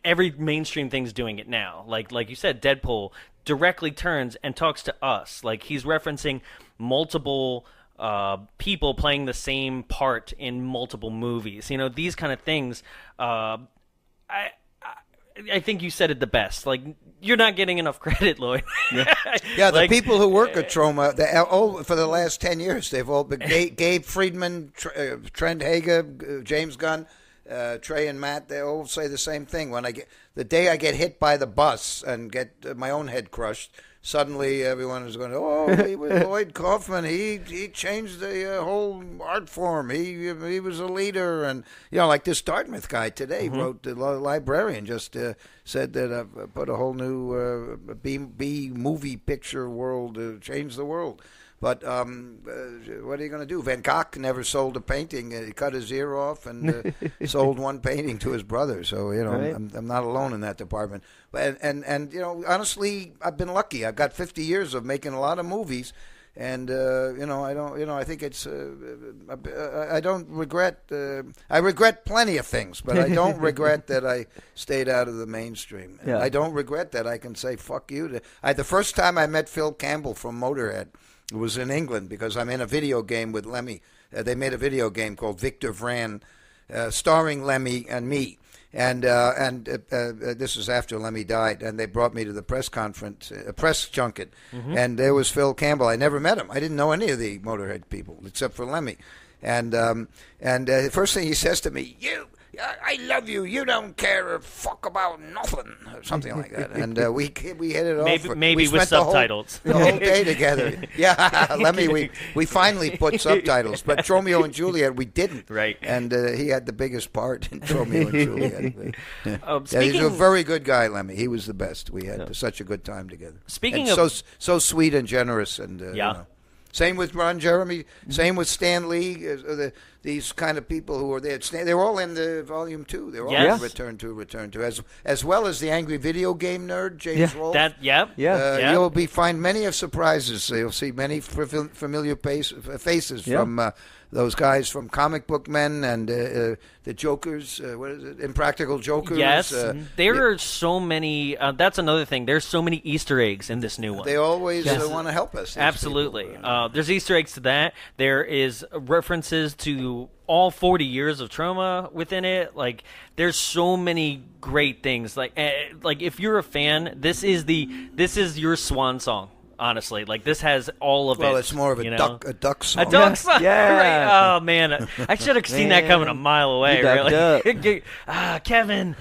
A: every mainstream thing's doing it now. Like you said, Deadpool directly turns and talks to us. Like he's referencing multiple people playing the same part in multiple movies. These kind of things. I think you said it the best. Like, you're not getting enough credit, Lloyd.
C: Yeah, the people who work at Troma, for the last 10 years, they've all been Gabe Friedman, Trent Hager, James Gunn, Trey and Matt. They all say the same thing. The day I get hit by the bus and get my own head crushed, suddenly everyone is going, he was Lloyd Kaufman. He changed the whole art form. He was a leader. And, like this Dartmouth guy today wrote, the librarian just said that I've put a whole new B movie picture world to change the world. But what are you going to do? Van Gogh never sold a painting. He cut his ear off and sold one painting to his brother. So, right. I'm not alone in that department. And honestly, I've been lucky. I've got 50 years of making a lot of movies. And, I think it's, I don't regret, I regret plenty of things, but I don't regret that I stayed out of the mainstream. Yeah. I don't regret that I can say, fuck you. The first time I met Phil Campbell from Motorhead, it was in England, because I'm in a video game with Lemmy. They made a video game called Victor Vran, starring Lemmy and me. And this was after Lemmy died, and they brought me to the press conference, press junket, and there was Phil Campbell. I never met him. I didn't know any of the Motorhead people except for Lemmy. And the first thing he says to me, I love you. You don't care a fuck about nothing, or something like that. And we hit it off.
A: Maybe with subtitles.
C: The whole day together. Yeah, Lemmy. We finally put subtitles, but Romeo and Juliet we didn't.
A: Right.
C: And he had the biggest part in Romeo and Juliet. He's a very good guy, Lemmy. He was the best. We had such a good time together.
A: Speaking
C: of so sweet and generous, and Same with Ron Jeremy. Same with Stan Lee. These kind of people who were there. They're all in the Volume 2. They're all in Return to, as well as the angry video game nerd, James Rolfe. You'll find many of surprises. You'll see many familiar faces from those guys from Comic Book Men and the Jokers. What is it? Impractical Jokers.
A: Yes. There are so many. That's another thing. There's so many Easter eggs in this new one.
C: They always want to help us.
A: Absolutely. There's Easter eggs to that. There is references to all 40 years of Troma within it. Like, there's so many great things. Like if you're a fan, this is your swan song. Honestly, like, this has all of it.
C: Well, it's more of a duck song.
A: A duck song? Yeah. Right. Oh, man. I should have seen that coming a mile away, really. Kevin.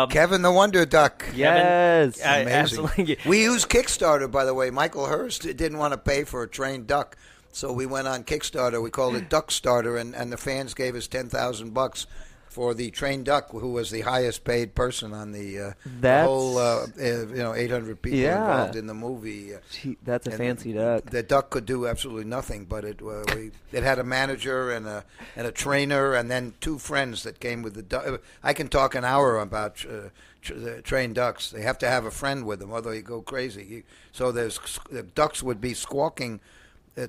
C: Kevin the Wonder Duck.
B: Yes.
A: Absolutely.
C: We use Kickstarter, by the way. Michael Hurst didn't want to pay for a trained duck, so we went on Kickstarter. We called it Duck Starter, and the fans gave us $10,000 for the trained duck, who was the highest paid person on the whole 800 people involved in the movie.
B: That's a fancy duck.
C: The duck could do absolutely nothing, but it had a manager and a trainer, and then two friends that came with the duck. I can talk an hour about trained ducks. They have to have a friend with them, otherwise you go crazy. So the ducks would be squawking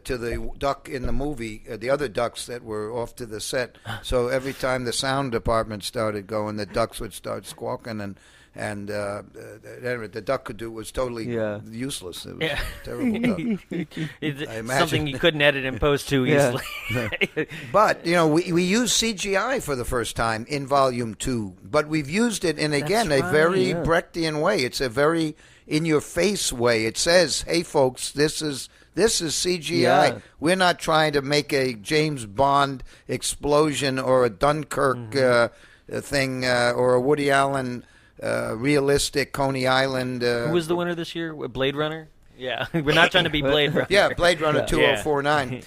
C: to the duck in the movie, the other ducks that were off to the set. So every time the sound department started going, the ducks would start squawking, and the duck could do was totally useless. It was a terrible duck.
A: It's something you couldn't edit and post too easily.
C: But we used CGI for the first time in Volume 2, but we've used it in a very Brechtian way. It's a very in-your-face way. It says, "Hey, folks, this is CGI.
B: Yeah.
C: We're not trying to make a James Bond explosion or a Dunkirk thing or a Woody Allen realistic Coney Island."
A: Who was the winner this year? Blade Runner? Yeah, we're not trying to be Blade Runner.
C: Yeah, Blade Runner 2049.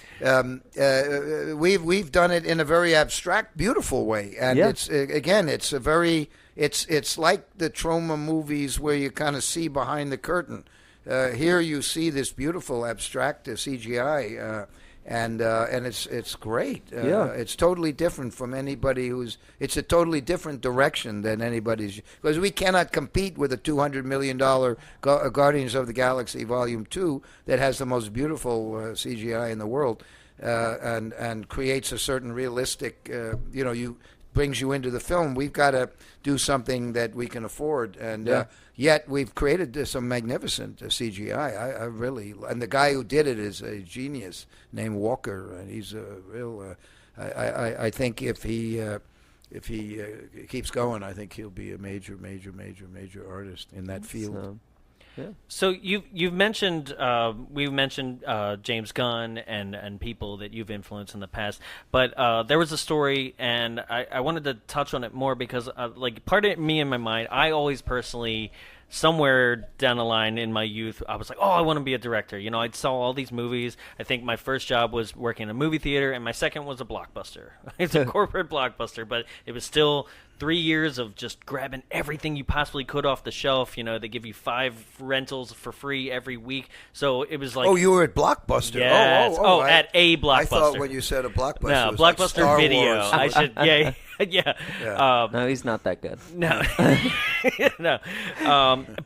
C: We've done it in a very abstract, beautiful way, and it's it's like the Troma movies where you kind of see behind the curtain. Here you see this beautiful abstract CGI, and it's great. It's totally different from anybody who's. It's a totally different direction than anybody's, because we cannot compete with a $200 million Guardians of the Galaxy Volume 2 that has the most beautiful CGI in the world, and creates a certain realistic. Brings you into the film. We've got to do something that we can afford, and yet we've created some magnificent CGI. I really, and the guy who did it is a genius named Walker, and he's a real. I think if he keeps going, I think he'll be a major artist in that field.
A: So you've mentioned we've mentioned James Gunn and people that you've influenced in the past, but there was a story, and I wanted to touch on it more because like part of me in my mind, I always personally, somewhere down the line in my youth, I was like, oh, I want to be a director. You know, I saw all these movies. I think my first job was working in a movie theater, and my second was a blockbuster. It's a corporate blockbuster, but it was still 3 years of just grabbing everything you possibly could off the shelf. You know, they give you 5 rentals for free every week. So it was like...
C: Oh, you were at Blockbuster.
A: Yes. At a Blockbuster.
C: I thought when you said a Blockbuster,
A: no,
C: it was
A: Blockbuster
C: like Star
A: Video.
C: Wars.
A: I should... Yeah.
B: No, he's not that good.
A: No. No.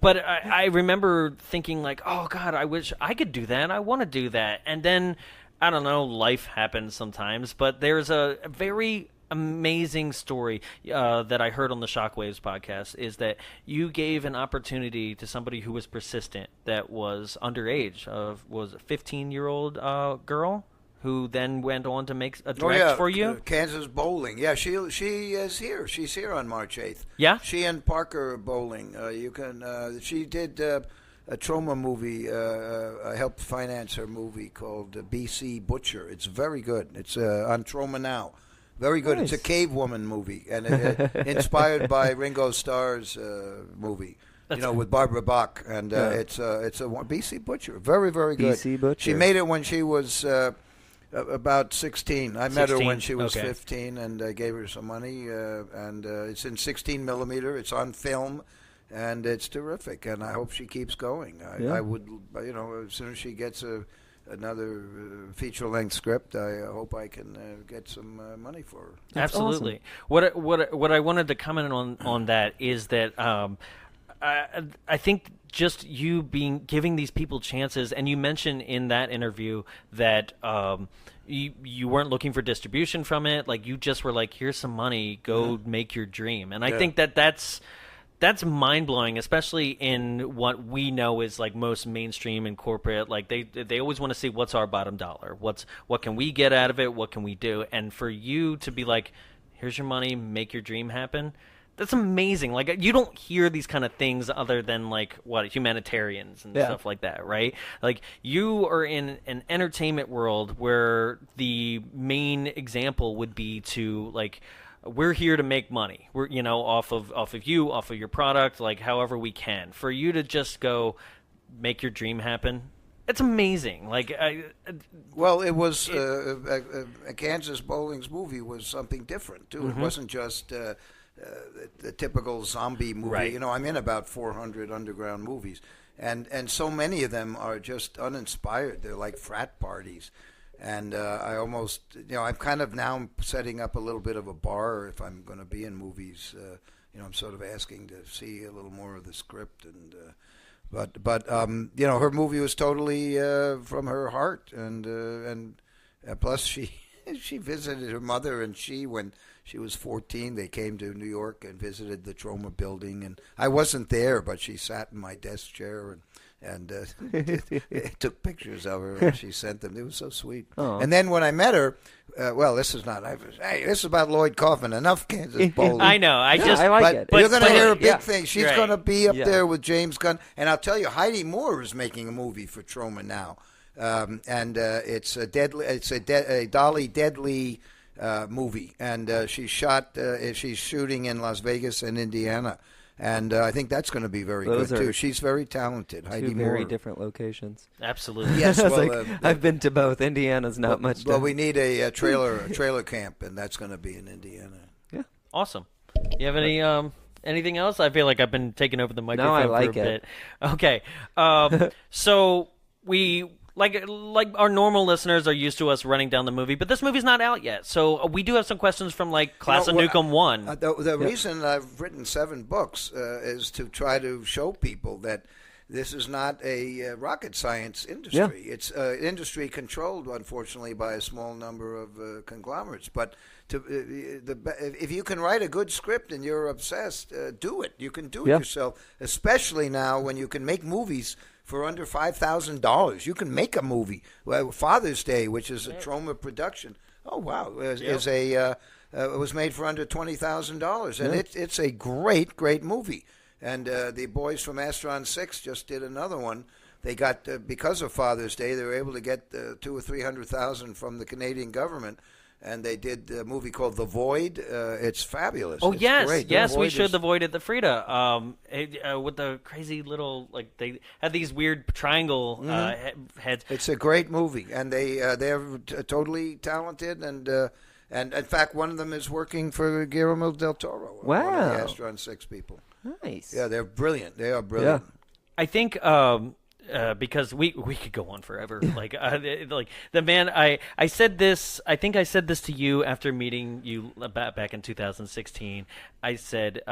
A: But I remember thinking like, oh, God, I wish I could do that. I want to do that. And then, I don't know, life happens sometimes. But there's a very amazing story that I heard on the Shockwaves podcast, is that you gave an opportunity to somebody who was persistent, that was underage, was a 15-year-old girl, who then went on to make a direct for you?
C: Kansas Bowling. Yeah, she is here. She's here on March 8th.
A: Yeah?
C: She and Parker Bowling. She did a Troma movie. I helped finance her movie called BC Butcher. It's very good. It's on Troma now. Very good.
B: Nice.
C: It's a cave woman movie, and inspired by Ringo Starr's movie. With Barbara Bach, and it's a BC Butcher. Very, very good.
B: BC Butcher.
C: She made it when she was about 16. I met her when she was 15, and I gave her some money. And it's in 16 millimeter. It's on film, and it's terrific. And I hope she keeps going. I would, as soon as she gets another feature-length script, I hope I can get some money for her.
B: That's
A: Absolutely.
B: awesome.
A: What I wanted to comment on that is that I think just you giving these people chances, and you mentioned in that interview that you weren't looking for distribution from it. Like, you just were like, here's some money, go make your dream. And I think that's mind-blowing, especially in what we know is like most mainstream and corporate. Like, they always want to see what's our bottom dollar, what can we get out of it, what can we do. And for you to be like, here's your money, make your dream happen, that's amazing. Like, you don't hear these kind of things other than like humanitarians and stuff like that, right? Like, you are in an entertainment world where the main example would be to like, we're here to make money. We're off of you, off of your product, like however we can. For you to just go make your dream happen, it's amazing. Like,
C: it was Kansas Bowling's movie was something different too. It wasn't just the typical zombie movie.
A: Right.
C: I'm in about 400 underground movies, and so many of them are just uninspired. They're like frat parties. And I almost, I'm kind of now setting up a little bit of a bar if I'm going to be in movies. I'm sort of asking to see a little more of the script, and but her movie was totally from her heart, and plus she visited her mother, and when she was 14, they came to New York and visited the Troma building, and I wasn't there, but she sat in my desk chair and took pictures of her, and she sent them. It was so sweet.
B: Aw.
C: And then when I met her, this is not. Hey, this is about Lloyd Kaufman. Enough Kansas Bowling.
A: I know. I
B: like
C: but
B: it.
C: you're going to hear a big
B: yeah.
C: thing. She's
A: Right.
C: going to be up
B: Yeah.
C: there with James Gunn. And I'll tell you, Heidi Moore is making a movie for Troma now. And it's a deadly. It's a Dolly Deadly movie. And she's shooting in Las Vegas and Indiana. And I think that's going to be very
B: Those
C: good,
B: are
C: too. She's very talented, Heidi
B: Two
C: Moore.
B: very different locations.
A: Absolutely.
C: Yes,
B: I was
C: well,
B: like, I've been to both. Indiana's not much.
C: Well, we need a trailer camp, and that's going to be in Indiana.
A: Awesome. You have any anything else? I feel like I've been taking over the microphone
B: I like
A: for a
B: it.
A: bit. Okay. So we like our normal listeners are used to us running down the movie, but this movie's not out yet. So we do have some questions from like Class of Nuke Em 1.
C: The reason I've written 7 books is to try to show people that this is not a rocket science industry. It's an industry controlled, unfortunately, by a small number of conglomerates. But if you can write a good script and you're obsessed, do it. You can do it yourself, especially now when you can make movies for under $5,000. You can make a movie. Father's Day, which is a Troma production. Oh, wow. It was made for under $20,000. And it's a great, great movie. And the boys from Astron 6 just did another one. They got, because of Father's Day, they were able to get $200,000 or $300,000 from the Canadian government. And they did a movie called The Void. It's fabulous.
A: Oh,
C: it's
A: yes.
C: great.
A: Yes, we showed The Void at the Frida with the crazy little, like, they had these weird triangle heads.
C: It's a great movie, and they're totally talented, and in fact, one of them is working for Guillermo del Toro.
B: Wow.
C: One of the Astron 6 people.
B: Nice.
C: Yeah, they're brilliant. They are brilliant.
A: I think because we could go on forever. Like the man. I said this. I think I said this to you after meeting you back in 2016. I said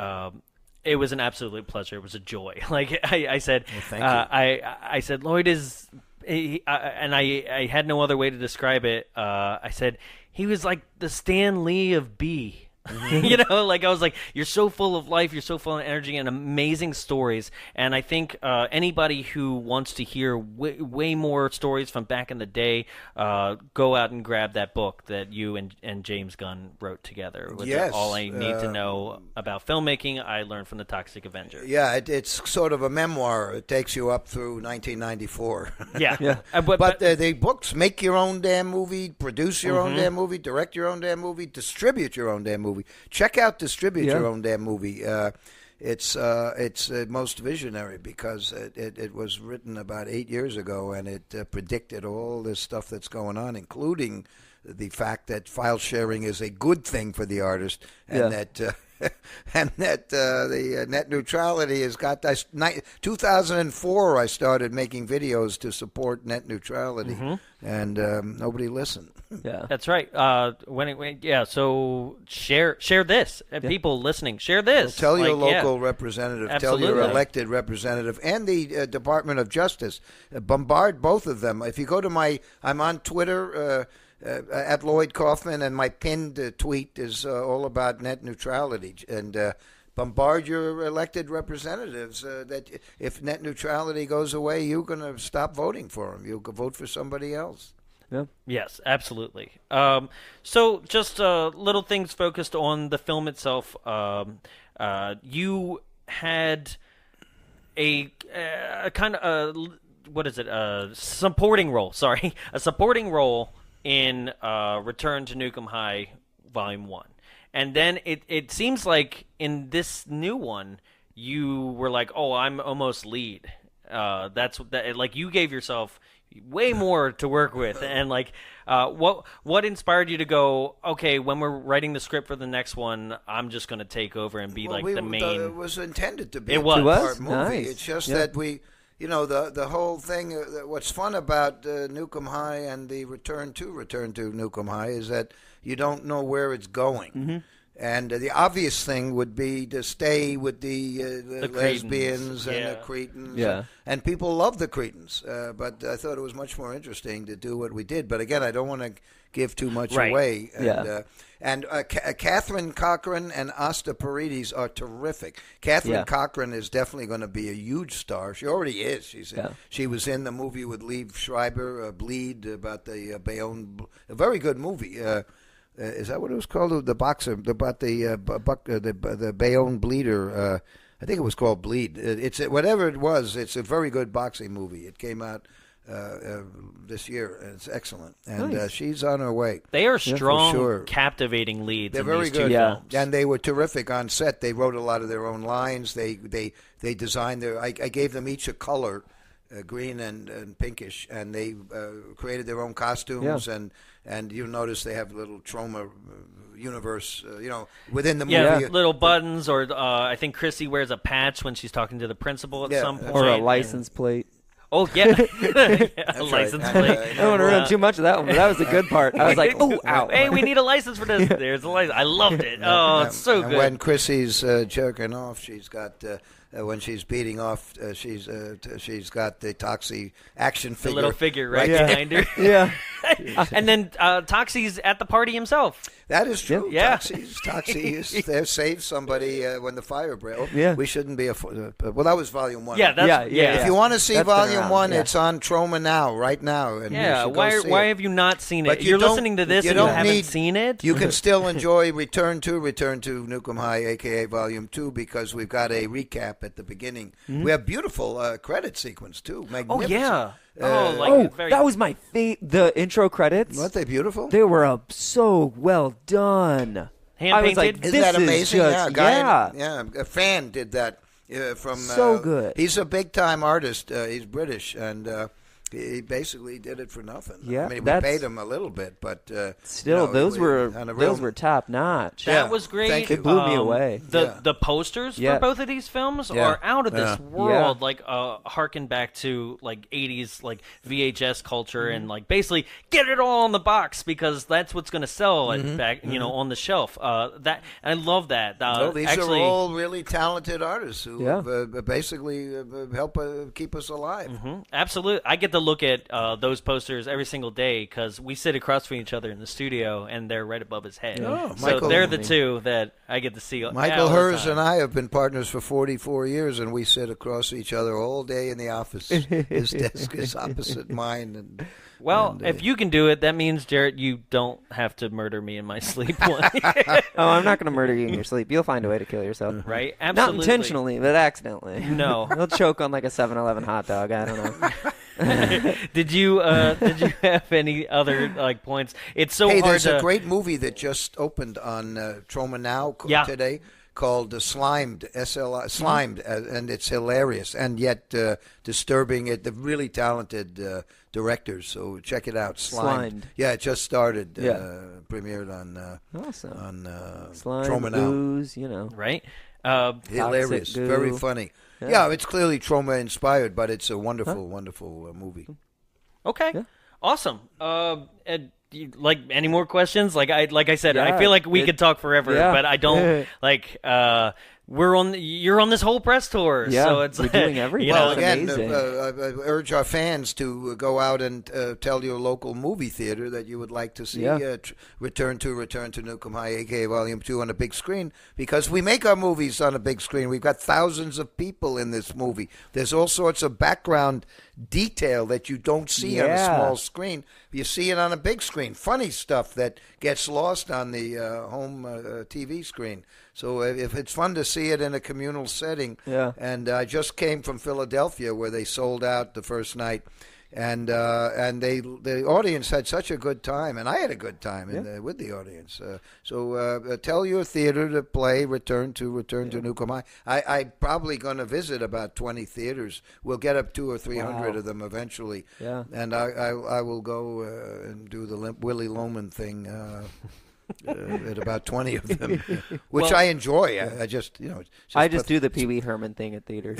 A: it was an absolute pleasure. It was a joy. Like I said.
C: Well, thank you.
A: I said Lloyd is. And I had no other way to describe it. I said he was like the Stan Lee of B. You know, like I was like, you're so full of life, you're so full of energy and amazing stories. And I think anybody who wants to hear way more stories from back in the day, go out and grab that book that you and James Gunn wrote together. With
C: Yes,
A: All I Need to Know About Filmmaking, I Learned from the Toxic Avenger.
C: Yeah, it's sort of a memoir. It takes you up through 1994.
A: Yeah.
C: But the books, make your own damn movie, produce your own damn movie, direct your own damn movie, distribute your own damn movie. Check out Distribute Your Own Damn Movie. It's most visionary because it was written about 8 years ago, and it predicted all this stuff that's going on, including the fact that file sharing is a good thing for the artist, and that the net neutrality has got. 2004, I started making videos to support net neutrality, and nobody listened.
B: Yeah,
A: that's right. So share this. People listening, share this.
C: Well, tell your local representative,
A: Absolutely.
C: tell your elected representative, and the Department of Justice. Bombard both of them. If you go to I'm on Twitter at Lloyd Kaufman, and my pinned tweet is all about net neutrality. And bombard your elected representatives that if net neutrality goes away, you're going to stop voting for them. You'll go vote for somebody else.
B: Yeah.
A: Yes, absolutely. So just little things focused on the film itself. You had a kind of a supporting role. Sorry, a supporting role in Return to Nuke Em High Volume 1. And then it seems like in this new one, you were like, oh, I'm almost lead. Like you gave yourself way more to work with, and like what inspired you to go, okay, when we're writing the script for the next one, I'm just going to take over and be the main.
C: It was intended to be
A: a
C: two-part movie.
B: Nice.
C: It's just that we, the whole thing. What's fun about Nuke Em High and the Return to Nuke Em High is that you don't know where it's going. And the obvious thing would be to stay with the lesbians and the Cretans.
B: Yeah.
C: And people love the Cretans. But I thought it was much more interesting to do what we did. But again, I don't want to give too much away. And, Catherine Corcoran and Asta Paredes are terrific. Catherine Corcoran is definitely going to be a huge star. She already is. She was in the movie with Liev Schreiber, Bleed, about the Bayonne. A very good movie. Is that what it was called? The boxer about the Bayonne Bleeder. I think it was called Bleed. It's whatever it was. It's a very good boxing movie. It came out this year, and it's excellent. And she's on her way.
A: They are strong, captivating leads.
C: They're
A: in
C: very
A: these
C: good,
A: two films.
C: And they were terrific on set. They wrote a lot of their own lines. They designed their. I gave them each a color. Green and pinkish, and they created their own costumes, and you notice they have a little Troma universe, within the movie.
A: Yeah, little buttons, or I think Chrissy wears a patch when she's talking to the principal at some point.
B: Or a license plate.
A: Oh, yeah. A license plate.
B: I don't want to ruin too much of that one, but that was the good part. I was like, oh, ow.
A: Hey, we need a license for this. There's a license. I loved it. Oh, it's so good.
C: When Chrissy's jerking off, she's got... when she's beating off, she's got the Toxie action figure.
A: The little figure right behind her.
B: Yeah.
A: And then Toxie's at the party himself.
C: That is true.
A: Yeah.
C: Toxie is there, saved somebody when the fire broke.
B: Yeah.
C: We shouldn't be well, that was Volume 1.
A: Yeah,
C: If you want to see
B: That's
C: Volume 1,
B: yeah.
C: it's on Troma now, right now. And
A: yeah, why have you not seen it?
C: But
A: You're listening to this and you haven't seen it?
C: You can still enjoy Return to Nuke Em High, a.k.a. Volume 2, because we've got a recap at the beginning.
B: Mm-hmm.
C: We have beautiful credit sequence, too.
A: Oh,
C: Magnificent.
A: yeah.
B: That was my the intro credits.
C: Weren't they beautiful?
B: They were so well done.
A: Hand-painted?
B: I was like,
C: Isn't
B: this
C: that
B: is
C: amazing?
B: just,
C: A fan did that from.
B: So good.
C: He's a big time artist. He's British, and he basically did it for nothing.
B: Yeah,
C: I mean, we paid him a little bit, but
B: still, those were top notch.
A: That was great.
C: Thank you.
B: It blew me away.
A: The posters for both of these films are out of this world.
B: Yeah.
A: Like harken back to like 80s like VHS culture and like basically get it all on the box because that's what's going to sell it back on the shelf. That I love that.
C: These are all really talented artists who basically help keep us alive.
A: Absolutely. I get to look at those posters every single day because we sit across from each other in the studio and they're right above his head.
C: Oh,
A: so
C: Michael,
A: they're the two that I get to see.
C: Michael Hers and I have been partners for 44 years, and we sit across each other all day in the office. His desk is opposite mine.
A: If you can do it, that means, Jarrett, you don't have to murder me in my sleep.
B: Oh, I'm not going to murder you in your sleep. You'll find a way to kill yourself.
A: Right? Absolutely.
B: Not intentionally, but accidentally.
A: No.
B: You'll choke on like a 7-Eleven hot dog. I don't know.
A: Did you have any other points? It's so hard.
C: There's a great movie that just opened on Troma Now today called Slimed, Slimed, and it's hilarious and yet disturbing. The really talented directors, so check it out. Slimed. Yeah, it just started. Premiered on
B: awesome.
C: on
B: Slime,
C: Troma Now.
B: Booze,
A: right.
C: Hilarious, very funny. Yeah, it's clearly Troma inspired, but it's a wonderful, wonderful movie.
A: Okay, awesome. Any more questions? Like I said, I feel like we could talk forever, but I don't You're on this whole press tour, so it's
B: we're doing everything.
C: Well, again, I urge our fans to go out and tell your local movie theater that you would like to see Return to Nuke Em High Aka Volume 2 on a big screen, because we make our movies on a big screen. We've got thousands of people in this movie. There's all sorts of background detail that you don't see on a small screen. You see it on a big screen. Funny stuff that gets lost on the home TV screen. So if it's fun to see it in a communal setting, and I just came from Philadelphia where they sold out the first night, and the audience had such a good time, and I had a good time with the audience. So tell your theater to play Return to Nuke Em High. I'm probably going to visit about 20 theaters. We'll get up 200 or 300 of them eventually. Yeah. And I will go and do the Willie Loman thing. at about 20 of them, which I enjoy. I just,
B: I just do the Pee Wee Herman thing at theaters.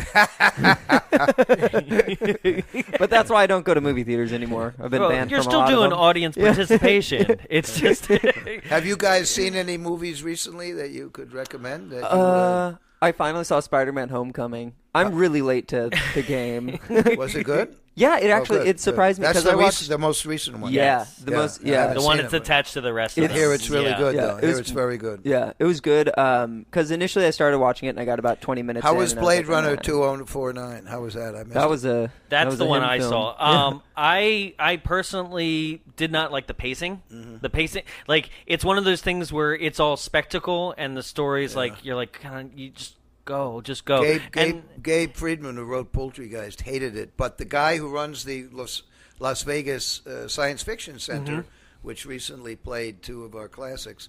B: But that's why I don't go to movie theaters anymore. I've been banned
A: You're
B: from a
A: still
B: lot
A: doing
B: of them.
A: audience participation. It's just.
C: Have you guys seen any movies recently that you could recommend? That
B: I finally saw Spider-Man: Homecoming. I'm really late to the game.
C: was it good?
B: Yeah, it actually
C: good,
B: it surprised me
C: That's
B: because I watched
C: the most recent one.
B: Yeah,
A: Yes.
B: the most.
C: I
B: Yeah,
C: haven't
A: The one
C: seen
A: that's
C: it, but-
A: attached to the rest of
C: I
A: them.
C: hear it's really good,
B: Yeah,
C: though. I
B: it
C: hear
B: was-
C: it's very good.
B: yeah, it was good. Because initially I started watching it and I got about 20 minutes.
C: How
B: in
C: was
B: and I
C: Blade
B: like,
C: Runner
B: "Oh."
C: 2049? How was that? I missed
B: That
C: it.
B: was a.
A: That's the one
B: him
A: I
B: film.
A: saw. I personally did not like the pacing. The pacing, like, it's one of those things where it's all spectacle and the story's like you're like kind of you just go.
C: Gabe Friedman, who wrote Poultrygeist, hated it, but the guy who runs the Las Vegas Science Fiction Center, which recently played two of our classics,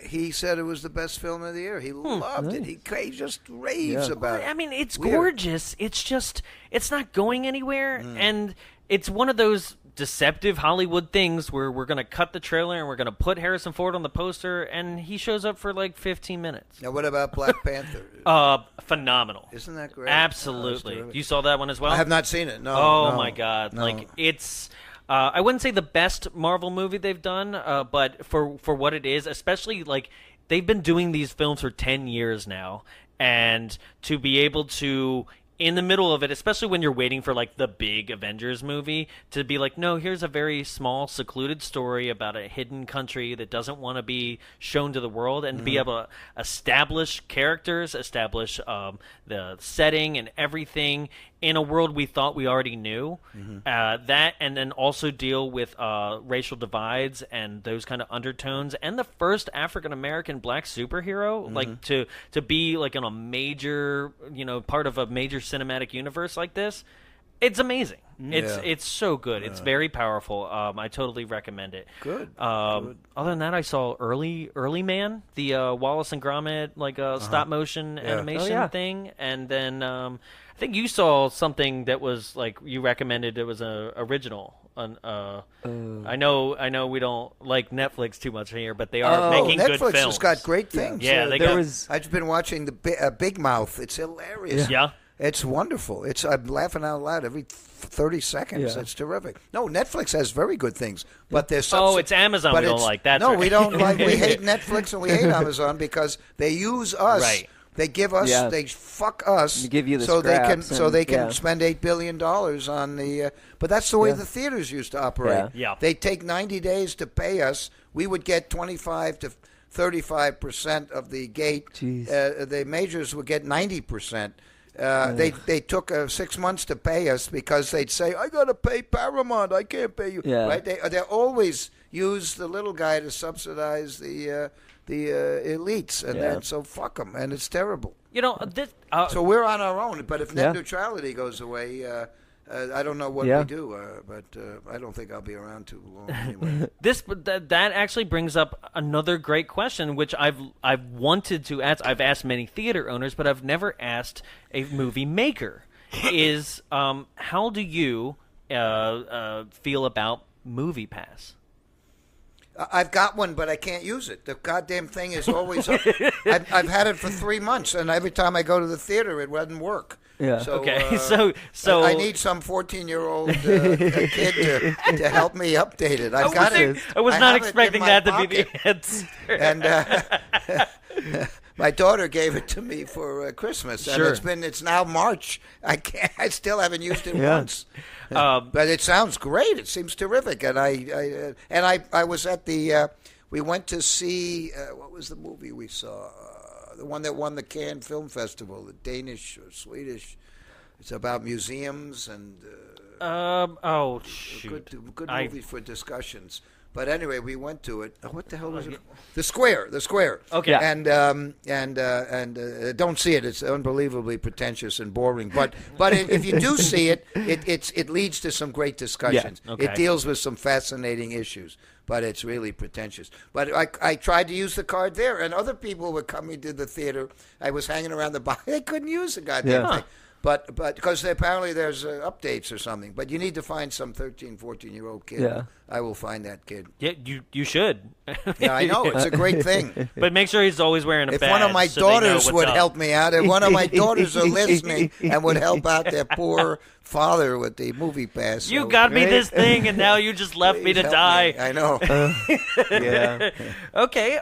C: he said it was the best film of the year. He loved it. He just raves about it.
A: I mean, it's
C: Weird.
A: gorgeous. It's just it's not going anywhere, and it's one of those deceptive Hollywood things where we're going to cut the trailer and we're going to put Harrison Ford on the poster, and he shows up for like 15 minutes.
C: Now, what about Black Panther?
A: Phenomenal.
C: Isn't that great?
A: Absolutely.
C: Oh, that's
A: you saw that one as well?
C: I have not seen it. No.
A: Oh
C: no,
A: my God!
C: no.
A: Like it's. I wouldn't say the best Marvel movie they've done, but for what it is, especially like they've been doing these films for 10 years now, and to be able to, in the middle of it, especially when you're waiting for like the big Avengers movie, to be like, no, here's a very small, secluded story about a hidden country that doesn't want to be shown to the world, and be able to establish characters, establish the setting and everything in a world we thought we already knew. That, and then also deal with racial divides and those kind of undertones, and the first African-American black superhero, like to be like in a major, part of a major cinematic universe like this. It's amazing. It's so good. It's very powerful. I totally recommend it.
C: Good.
A: Other than that, I saw Early Man, the Wallace and Gromit stop motion animation thing, and then I think you saw something that was like you recommended. It was a original. I know we don't like Netflix too much here, but they are making
C: Netflix
A: good films.
C: has got great things.
A: Yeah,
C: I've been watching the Big Mouth. It's hilarious.
A: Yeah.
C: It's wonderful. I'm laughing out loud every 30 seconds.
B: Yeah.
C: It's terrific. No, Netflix has very good things, but there's
A: it's Amazon we don't like. That's
C: no,
A: right.
C: we don't like. We hate Netflix and we hate Amazon because they use us.
A: Right.
C: They give us.
B: Yeah.
C: They fuck us.
B: They give you the
C: so they can
B: and-
C: spend $8 billion on the. But that's the way the theaters used to operate.
A: Yeah.
C: They take 90 days to pay us. We would get 25 to 35% of the gate.
B: Jeez.
C: The majors would get 90%. They took 6 months to pay us because they'd say, "I got to pay Paramount. I can't pay you."
B: Yeah.
C: Right? They always use the little guy to subsidize the elites, and then so fuck them, and it's terrible.
A: This.
C: So we're on our own. But if net
B: Yeah.
C: neutrality goes away, I don't know what we do. But I don't think I'll be around too long anyway.
A: That actually brings up another great question, which I've wanted to ask. I've asked many theater owners, but I've never asked a movie maker. Is how do you feel about MoviePass?
C: I've got one, but I can't use it. The goddamn thing is always up. I've had it for 3 months, and every time I go to the theater, it doesn't work.
B: Yeah.
C: So,
A: Okay, so
C: I need some 14-year-old kid to help me update it. I've got it.
A: I was
C: I
A: not
C: have it in
A: expecting
C: my
A: that to be
C: pocket.
A: the answer.
C: And my daughter gave it to me for Christmas, and
A: Sure.
C: it's now March. I still haven't used it once.
A: Um,
C: But it sounds great. It seems terrific. And I was at the. We went to see what was the movie we saw? The one that won the Cannes Film Festival, the Danish or Swedish. It's about museums and.
A: Shoot.
C: Good movie for discussions. But anyway, we went to it. What the hell was it? The Square.
A: Okay.
C: And don't see it. It's unbelievably pretentious and boring. But if you do see it, it leads to some great discussions.
A: Yeah. Okay.
C: It deals with some fascinating issues. But it's really pretentious. But I tried to use the card there, and other people were coming to the theater. I was hanging around the bar. They couldn't use the goddamn thing. But because apparently there's updates or something. But you need to find some 13, 14-year-old kid.
B: Yeah.
C: I will find that kid.
A: Yeah, you should.
C: Yeah, I know. It's a great thing.
A: But make sure he's always wearing a badge.
C: If one of my
A: so they know
C: daughters
A: what's
C: would
A: up.
C: help me out, if one of my daughters are listening and would help out their poor father with the movie pass.
A: You
C: so-
A: got me this thing, and now you just left me
C: Please
A: to
C: help
A: die.
C: me. I know.
B: Yeah.
A: Okay.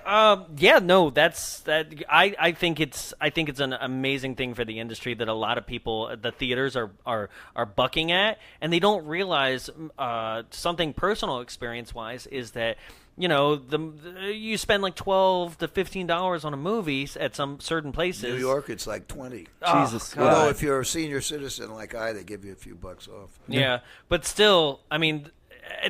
A: Yeah. No. That's that. I think it's an amazing thing for the industry that a lot of people, the theaters are bucking at, and they don't realize something personal experience wise is that. You spend like $12 to $15 on a movie at some certain places.
C: New York, it's like 20.
B: Jesus.
A: God.
C: Although if you're a senior citizen like they give you a few bucks off.
A: Yeah, but still, I mean,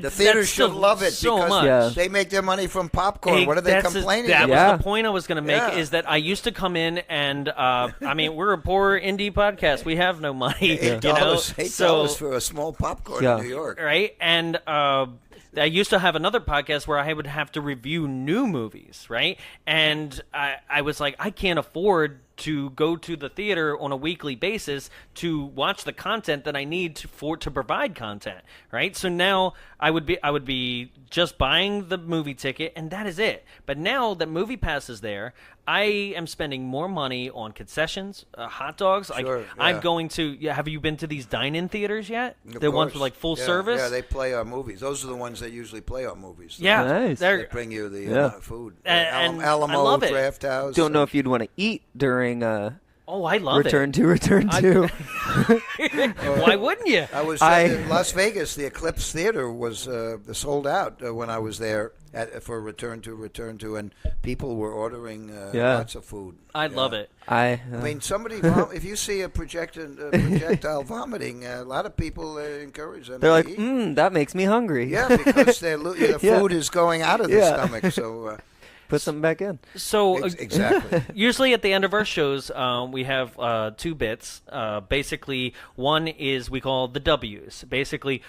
C: The theaters
A: that's still
C: should love it
A: so
C: because
A: much.
B: Yeah.
C: they make their money from popcorn. What are they complaining
A: That
C: about?
B: Yeah.
A: was the point I was going to make,
C: Yeah.
A: is that I used to come in and, I mean, we're a poor indie podcast. We have no money,
C: $8 for a small popcorn
B: Yeah.
C: in New York.
A: right? And I used to have another podcast where I would have to review new movies, right? And I was like, I can't afford to go to the theater on a weekly basis to watch the content that I need to provide content, right? So now I would be just buying the movie ticket, and that is it. But now that MoviePass is there, I am spending more money on concessions, hot dogs.
C: Sure,
A: I'm
C: yeah.
A: going to. Yeah, have you been to these dine-in theaters yet?
C: Of
A: The ones
C: course.
A: with like full
C: Yeah,
A: service.
C: Yeah, they play our movies. Those are the ones that usually play our movies.
A: Yeah,
B: Nice.
C: They
A: they're
C: bring you the
B: Yeah.
C: food.
A: And
C: Alamo
A: I love it.
C: Draft House.
B: Don't know if you'd want to eat during
A: Oh, I love
B: Return to.
A: it. Why wouldn't you?
C: I was in Las Vegas. The Eclipse Theater was sold out when I was there for Return to, and people were ordering lots of food.
A: I love it.
B: I
C: mean, if you see a projectile vomiting, a lot of people encourage them
B: they're
C: to
B: like,
C: eat.
B: that makes me hungry.
C: Yeah, because the
B: Yeah.
C: food is going out of the
B: Yeah.
C: stomach. So
B: Put something back in.
A: So
C: exactly.
A: usually at the end of our shows, we have two bits. Basically, one is we call the W's. Basically,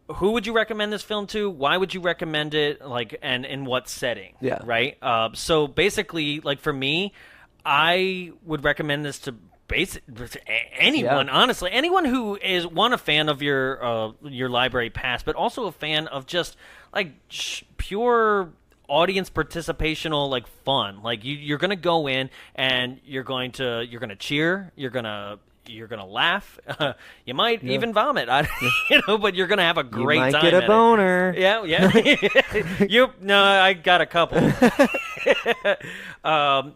A: who would you recommend this film to? Why would you recommend it? Like, and in what setting?
B: Yeah.
A: Right. So basically, like for me, I would recommend this to anyone.
B: Yeah.
A: Honestly, anyone who is a fan of your library pass, but also a fan of just like pure audience participational, like fun. Like you're gonna go in and you're gonna cheer, you're gonna laugh, you might even vomit, but you're gonna have a great
B: you might
A: time.
B: get a boner.
A: Yeah. I got a couple.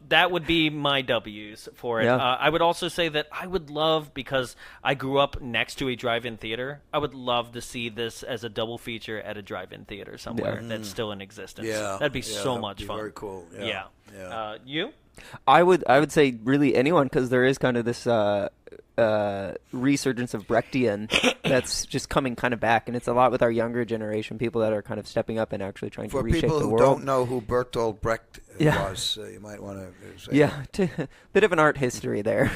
A: That would be my W's for it.
B: Yeah.
A: I would also say that I would love, because I grew up next to a drive-in theater, I would love to see this as a double feature at a drive-in theater somewhere that's still in existence.
C: Yeah,
A: that'd be so much fun.
C: Very cool.
A: Yeah. You?
B: I would say really anyone, because there is kind of this resurgence of Brechtian that's just coming kind of back, and it's a lot with our younger generation, people that are kind of stepping up and actually trying to reshape the world.
C: For people who don't know who Bertolt Brecht was, you might want to say.
B: Yeah, bit of an art history there.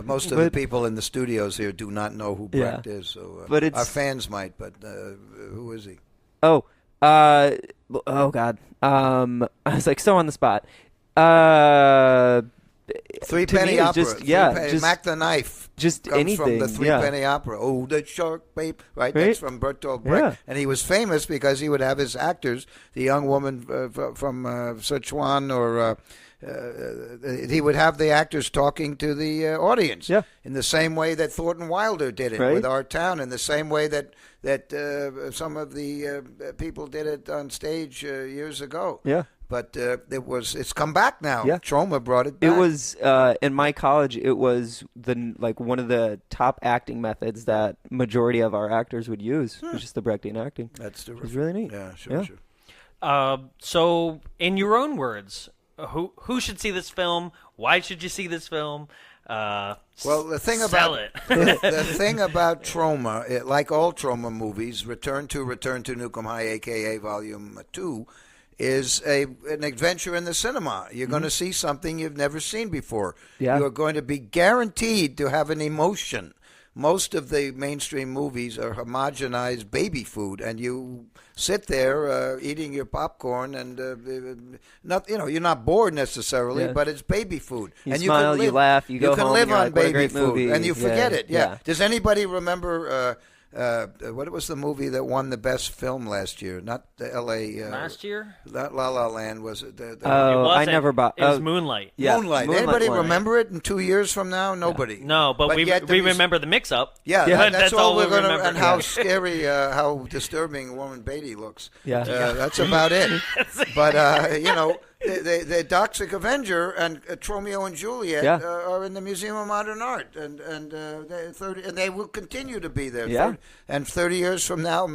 C: Most of the people in the studios here do not know who Brecht is, so
B: but our
C: fans might. But who is he?
B: Oh God. I was like so on the spot.
C: Three-penny opera.
B: Just
C: Mac the Knife.
B: Just
C: comes
B: anything.
C: from the Three-penny opera. Oh, the shark, babe. Right? That's from Bertolt Brecht.
B: Yeah.
C: And he was famous because he would have his actors, the young woman from Sichuan, or he would have the actors talking to the audience.
B: Yeah.
C: In the same way that Thornton Wilder did it with Our Town, in the same way that some of the people did it on stage years ago.
B: Yeah.
C: But it's come back now.
B: Yeah.
C: Troma brought it back.
B: It was in my college. It was one of the top acting methods that majority of our actors would use. It was just the Brechtian acting.
C: That's terrific.
B: It was really neat.
C: Yeah, sure.
A: So, in your own words, who should see this film? Why should you see this film?
C: Well, the thing
A: sell
C: about
A: it.
C: the thing about Troma, like all Troma movies, Return to Nuke Em High Aka Volume 2, is an adventure in the cinema. You're going to see something you've never seen before.
B: Yeah.
C: You are going to be guaranteed to have an emotion. most of the mainstream movies are homogenized baby food, and you sit there eating your popcorn, and you're not bored necessarily, but it's baby food.
B: You
C: and
B: smile, you laugh, you go
C: can
B: home,
C: live
B: and you're
C: on
B: like, what a
C: baby
B: great
C: food,
B: movie.
C: and you forget it. Yeah.
B: Yeah.
C: Does anybody remember? What was the movie that won the best film last year? Not the L.A.
A: Last year?
C: Not La La Land, was it?
B: I never bought.
A: It was Moonlight.
B: Yeah,
C: Moonlight. Anybody remember it in 2 years from now? Nobody.
A: No, but we remember the mix-up.
C: Yeah,
A: But
C: that's all we're
A: going
C: to. And how scary, how disturbing Warren Beatty looks.
B: Yeah.
C: That's about it. But the Toxic Avenger and Tromeo and Juliet are in the Museum of Modern Art, and they will continue to be there.
B: Yeah.
C: And 30 years from now,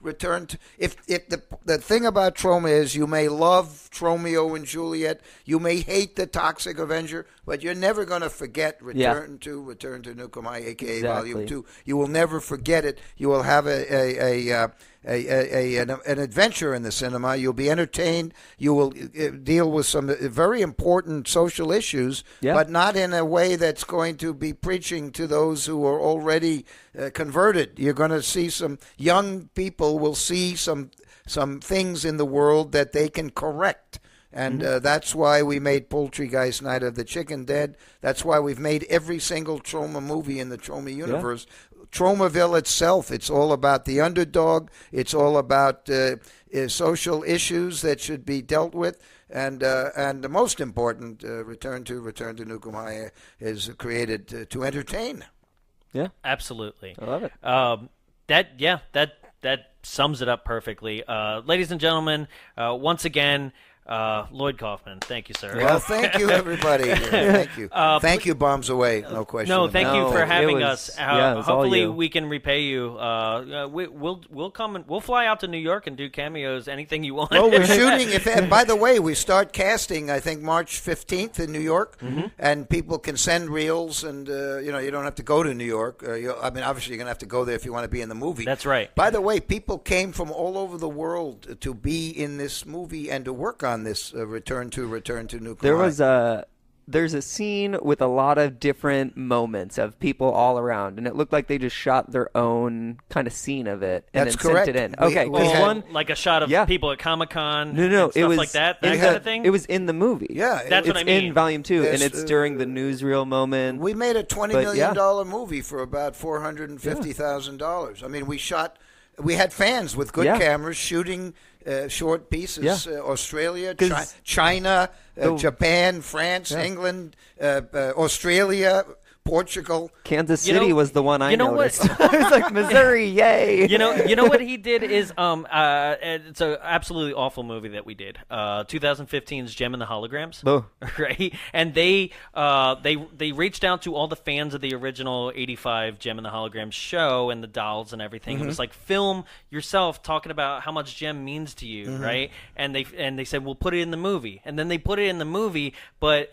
C: return to. If the thing about Troma is, you may love Tromeo and Juliet, you may hate the Toxic Avenger, but you're never going to forget Return to Nuke Em High Aka Volume 2. You will never forget it. You will have an adventure in the cinema. You'll be entertained. You will deal with some very important social issues, but not in a way that's going to be preaching to those who are already converted. You're going to see some young people will see some things in the world that they can correct. And that's why we made Poultrygeist Night of the Chicken Dead. That's why we've made every single Troma movie in the Troma universe. Tromaville itself, it's all about the underdog. It's all about social issues that should be dealt with. And the most important, Return to Nuke Em High is created to entertain.
A: Yeah, absolutely.
B: I love it.
A: That sums it up perfectly. Ladies and gentlemen, once again, Lloyd Kaufman, thank you, sir.
C: Well, thank you, everybody. Thank you. Thank you, Bombs Away. No question.
A: No, thank you for having us. Hopefully,
B: you.
A: we can repay you. We'll come and we'll fly out to New York and do cameos. Anything you want.
C: Well, we're shooting. By the way, we start casting. I think March 15th in New York, and people can send reels, and you don't have to go to New York. Obviously, you're gonna have to go there if you want to be in the movie.
A: That's right.
C: By the way, people came from all over the world to be in this movie and to work on this Return to Nuke Em High.
B: There's a scene with a lot of different moments of people all around, and it looked like they just shot their own kind of scene of it and
C: That's
B: then
C: correct.
B: sent it in.
C: We had
B: one
A: like a shot of people at Comic-Con.
B: No,
A: stuff
B: it was
A: like that kind of thing.
B: It was in the movie.
C: Yeah,
A: that's what I mean.
B: It's in Volume 2, and it's during the newsreel moment.
C: We made a $20 million movie for about $450,000. I mean, we had fans with good cameras shooting short pieces. Australia, China, Japan, France, England, Australia, Portugal.
B: Kansas City was the one I noticed. I was like, Missouri, yay!
A: You know what he did is it's an absolutely awful movie that we did. 2015's Gem and the Holograms, right? And they reached out to all the fans of the original '85 Gem and the Holograms show and the dolls and everything. It was like, film yourself talking about how much Gem means to you, right? And they said, we'll put it in the movie, and then they put it in the movie, but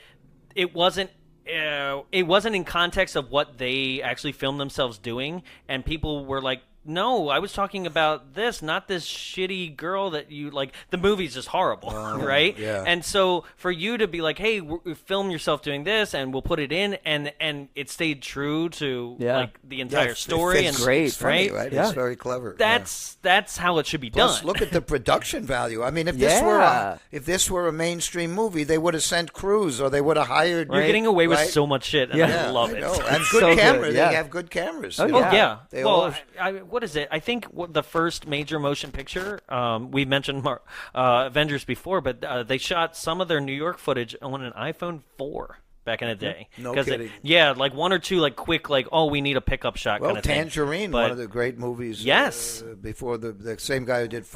A: it wasn't in context of what they actually filmed themselves doing, and people were like, no, I was talking about this, not this shitty girl that you like. The movie's just horrible, right?
C: Yeah.
A: And so for you to be like, hey, film yourself doing this, and we'll put it in, and it stayed true to like the entire story.
C: It's
A: and
B: great,
C: it's funny,
A: right?
C: It's very clever.
A: That's how it should be
C: Plus,
A: done.
C: look at the production value. I mean, if this were a mainstream movie, they would have sent crews, or they would have hired.
A: You're getting away with so much shit, and I love it.
C: And good cameras. They have good cameras. They all
A: what is it? I think the first major motion picture, we mentioned Avengers before, but they shot some of their New York footage on an iPhone 4 back in the day.
C: No kidding.
A: Like one or two quick, we need a pickup shot kind of thing.
C: Tangerine, one of the great movies.
A: Yes.
C: Before the same guy who did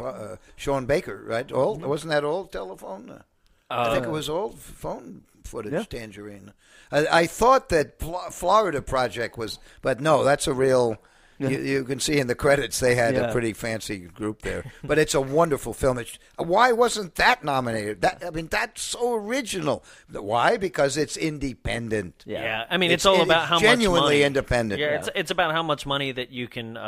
C: Sean Baker, right? Wasn't that old telephone? I think it was old phone footage, Tangerine. I thought that Florida Project was, but no, that's a real... You can see in the credits they had a pretty fancy group there. But it's a wonderful film. Why wasn't that nominated? That's so original. Why? Because it's independent.
A: Yeah. I mean, it's all about how much money.
C: Genuinely independent.
A: Yeah, it's about how much money that you can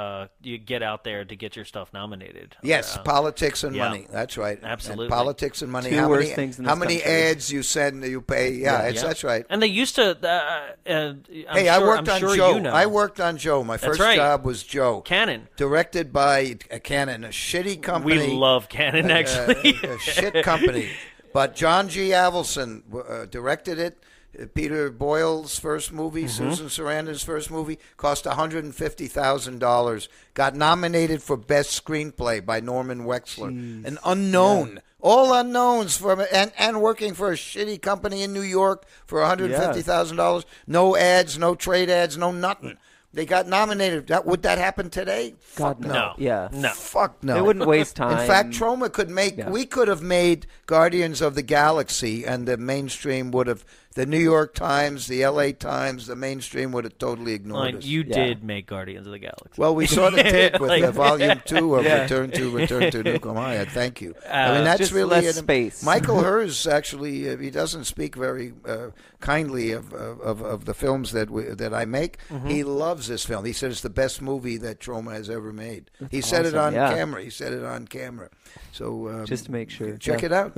A: you get out there to get your stuff nominated.
C: Yes, politics and money. That's right.
A: Absolutely.
C: And politics and money.
B: Two worst things in this
C: how many
B: country.
C: ads you send, you pay. That's right.
A: And they used to.
C: I worked on Joe.
A: You know.
C: I worked on Joe. My first job was Joe.
A: Cannon.
C: Directed by Cannon, a shitty company.
A: We love Cannon, actually.
C: A shit company. But John G. Avildsen directed it. Peter Boyle's first movie, Susan Sarandon's first movie, cost $150,000. Got nominated for Best Screenplay by Norman Wexler.
B: Jeez.
C: An unknown. Yeah. All unknowns and working for a shitty company in New York for $150,000. No ads, no trade ads, no nothing. They got nominated. Would that happen today?
B: God, no. Yeah.
A: No.
C: Fuck no.
B: They wouldn't waste time.
C: In fact, Troma could make. Yeah. We could have made Guardians of the Galaxy, and the mainstream would have. The New York Times, the L.A. Times, the mainstream would have totally ignored us.
A: You did make Guardians of the Galaxy.
C: Well, we sort of did with Volume 2 of Return to Nuke Em High Aka. Thank you. I mean, that's
B: just
C: really
B: less space.
C: Michael Hers actually, he doesn't speak very kindly of the films that I make. He loves this film. He said it's the best movie that Troma has ever made. He said it on camera. He said it on camera. So
B: just to make sure,
C: check it out.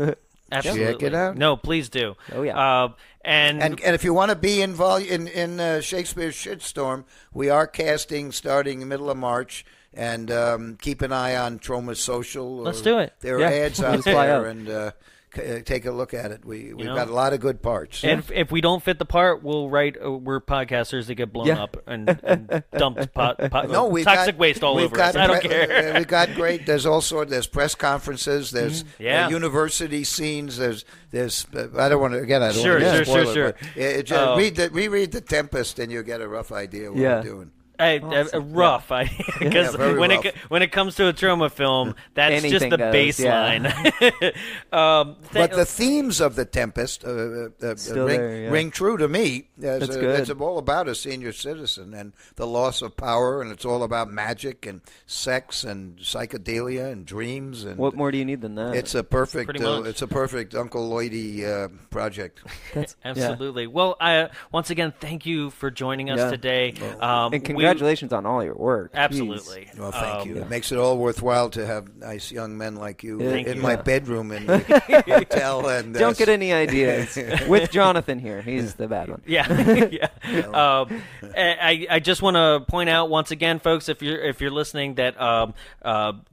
A: Absolutely.
C: Check it out.
A: No, please do.
B: Oh yeah.
C: And if you want to be in Shakespeare's Shitstorm, we are casting starting the middle of March, and keep an eye on Troma's social.
A: Let's do it.
C: There are ads out there, and take a look at it. We've got a lot of good parts.
A: And if we don't fit the part, we'll write. We're podcasters that get blown up and dumped toxic waste all over us. I don't care.
C: We've got great. There's all sorts. There's press conferences. There's university scenes. There's. I don't want to. Again, I don't want to spoil it. But, reread the Tempest, and you'll get a rough idea what we're doing.
A: Rough, because when it comes to a Troma film, that's
B: anything
A: just the
B: goes,
A: baseline.
C: But the themes of the Tempest ring true to me. It's all about a senior citizen and the loss of power, and it's all about magic and sex and psychedelia and dreams. And
B: what more do you need than that?
C: It's a perfect. It's a perfect Uncle Lloydie project.
A: Absolutely. Well, once again, thank you for joining us today.
B: And congratulations on all your work.
A: Absolutely.
C: Well, thank you. It makes it all worthwhile to have nice young men like you in my bedroom in the hotel. And
B: don't get any ideas with Jonathan here. He's the bad one.
A: I just want to point out once again, folks, if you're listening, that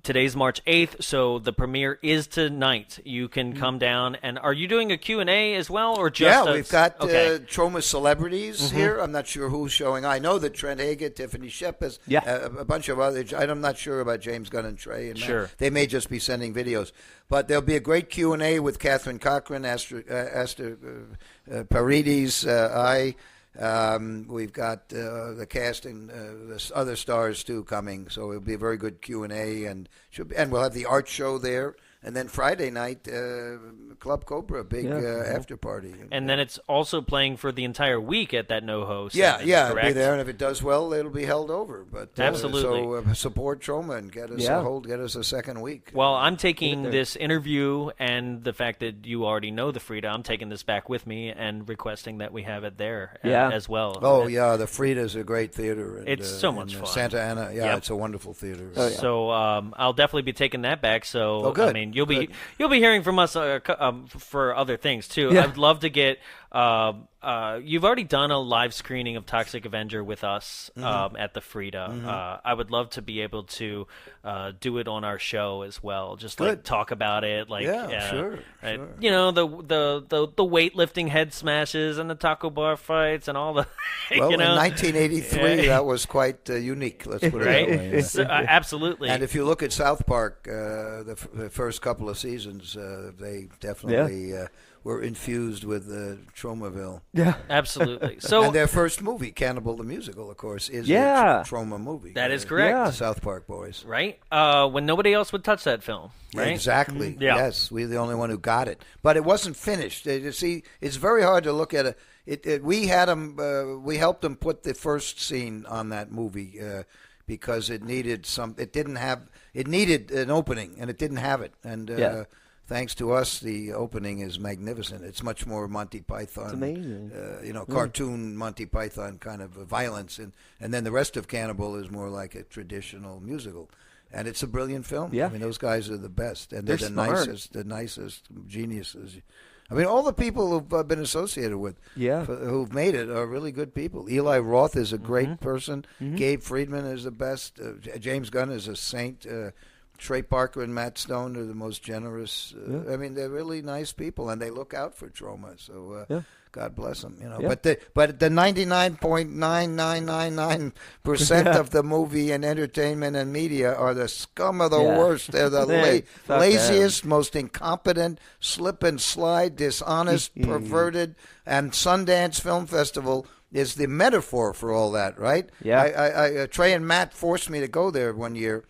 A: today's March 8th, so the premiere is tonight. You can come down, and are you doing a Q&A as well, or just?
C: Yeah, we've got Troma celebrities here. I'm not sure who's showing. I know that Trent Haggett, Tiffany Shepard, a bunch of others. I'm not sure about James Gunn and Trey. And Matt. They may just be sending videos. But there'll be a great Q&A with Catherine Corcoran, Asta Paredes, we've got the cast and the other stars, too, coming. So it'll be a very good Q&A. And we'll have the art show there. And then Friday night, Club Cobra, big after party.
A: And then it's also playing for the entire week at that NoHo.
C: It'll be there, and if it does well, it'll be held over. But
A: absolutely,
C: so support Troma and get us a second week.
A: Well, I'm taking this interview and the fact that you already know the Frida. I'm taking this back with me and requesting that we have it there as well.
C: Oh the Frida's a great theater. And,
A: it's so much fun.
C: Santa Ana, it's a wonderful theater.
A: So I'll definitely be taking that back. So
C: good.
A: I mean. You'll be hearing from us for other things too. I'd love to get. You've already done a live screening of Toxic Avenger with us at the Frida. I would love to be able to do it on our show as well. Just like talk about it,
C: sure.
A: You know, the weightlifting head smashes and the taco bar fights and all the.
C: Well, in 1983, that was quite unique. Let's put it that way. Yeah.
A: So, absolutely.
C: And if you look at South Park, the first couple of seasons, they definitely. Were infused with Tromaville.
B: Yeah,
A: absolutely. So,
C: and their first movie, Cannibal the Musical, of course, is a Troma movie.
A: That is correct.
C: The South Park Boys.
A: Right? When nobody else would touch that film. Right?
C: Exactly. Yes, we're the only one who got it. But it wasn't finished. You see, it's very hard to look at it. We had them. We helped them put the first scene on that movie. because it needed it needed an opening, and it didn't have it. And thanks to us, the opening is magnificent. It's much more Monty Python.
B: It's amazing.
C: Cartoon Monty Python kind of violence, and then the rest of Cannibal is more like a traditional musical. And it's a brilliant film.
B: Yeah.
C: I mean, those guys are the best, and
B: They're
C: the
B: smart.
C: nicest geniuses. I mean, all the people who've been associated with, who've made it, are really good people. Eli Roth is a great person. Gabe Friedman is the best. James Gunn is a saint. Trey Parker and Matt Stone are the most generous. I mean, they're really nice people, and they look out for Troma. So God bless them. But the 99.9999% of the movie and entertainment and media are the scum of the worst. They're the laziest, most incompetent, slip and slide, dishonest, perverted, and Sundance Film Festival is the metaphor for all that, right?
B: Yeah.
C: Trey and Matt forced me to go there one year.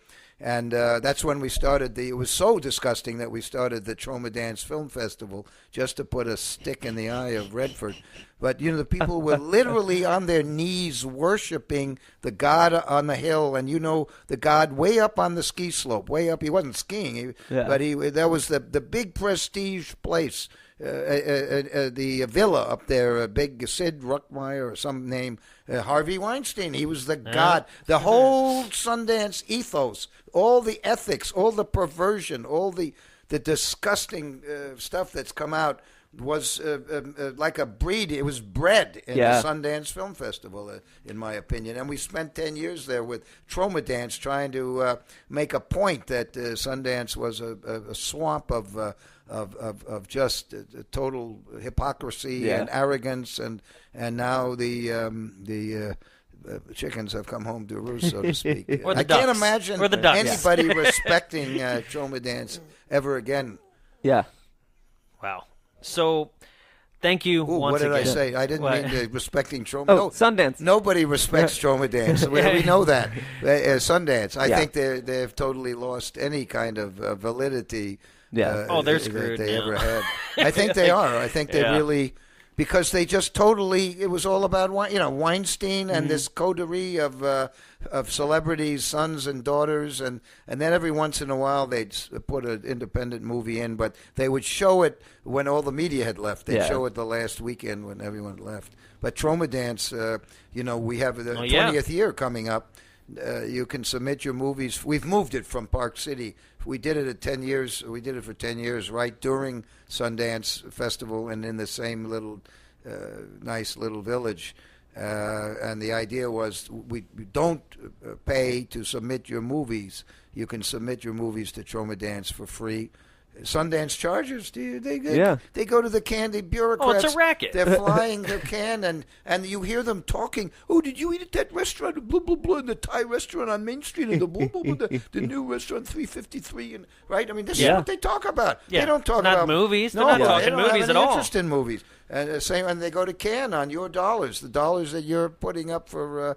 C: And that's when we started it was so disgusting that we started the Troma Dance Film Festival just to put a stick in the eye of Redford. But, the people were literally on their knees worshiping the god on the hill. And, the god way up on the ski slope, way up. He wasn't skiing, but that was the big prestige place. The villa up there, big Sid Ruckmeyer or some name, Harvey Weinstein. He was the god. The whole Sundance ethos, all the ethics, all the perversion, all the disgusting stuff that's come out was like a breed. It was bred in the Sundance Film Festival, in my opinion. And we spent 10 years there with Troma Dance trying to make a point that Sundance was a swamp of just total hypocrisy and arrogance, and now the chickens have come home to roost, so to speak.
A: Or the
C: I
A: ducks.
C: can't imagine
A: Or the ducks.
C: anybody respecting Troma Dance ever again.
B: Yeah.
A: Wow. So, thank you once
C: what did
A: again.
C: I say? I didn't mean respecting Troma.
B: Oh, Sundance.
C: Nobody respects Troma Dance. We know that. Sundance. I think they've totally lost any kind of validity.
A: They're screwed
C: that they
A: now.
C: ever had. I think they are. I think they really, because they just totally. It was all about Weinstein and this coterie of celebrities, sons and daughters, and then every once in a while they'd put an independent movie in, but they would show it when all the media had left. They'd show it the last weekend when everyone left. But Troma Dance, we have the 20th year coming up. You can submit your movies. We've moved it from Park City. We did it at 10 years. We did it for 10 years, right during Sundance Festival, and in the same little, nice little village. And the idea was we don't pay to submit your movies. You can submit your movies to Troma Dance for free. Sundance charges. They go to the candy bureaucrats.
A: Oh, it's a racket.
C: They're flying their can, and you hear them talking. Oh, did you eat at that restaurant? Blah blah blah. In the Thai restaurant on Main Street, and the blah blah blah. The new restaurant 353, and right. I mean, this is what they talk about.
A: Yeah.
C: They don't talk
A: Not
C: about
A: movies. They're
C: No,
A: not
C: they
A: talking
C: don't have
A: movies
C: any
A: at all.
C: interest in movies. And same when they go to Cannes on your dollars, the dollars that you're putting up for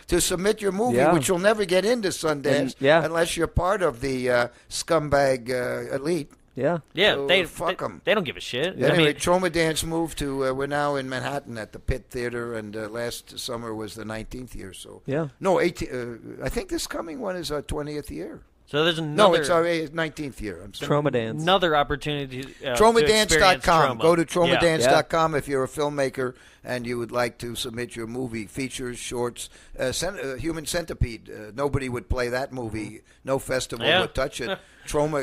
C: to submit your movie, which will never get into Sundance unless you're part of the scumbag elite.
B: Yeah.
C: So,
A: they
C: fuck them.
A: They don't give a shit.
C: Anyway, Troma Dance moved to. We're now in Manhattan at the Pitt Theater, and last summer was the 19th year. So no, 18. I think this coming one is our 20th year.
A: So there's another.
C: No, it's our 19th year. I'm sorry.
B: Troma Dance.
A: Another opportunity.
C: Tromadance.com.
A: To
C: Go to Tromadance.com if you're a filmmaker and you would like to submit your movie, features, shorts. Human Centipede. Nobody would play that movie. No festival would touch it. Troma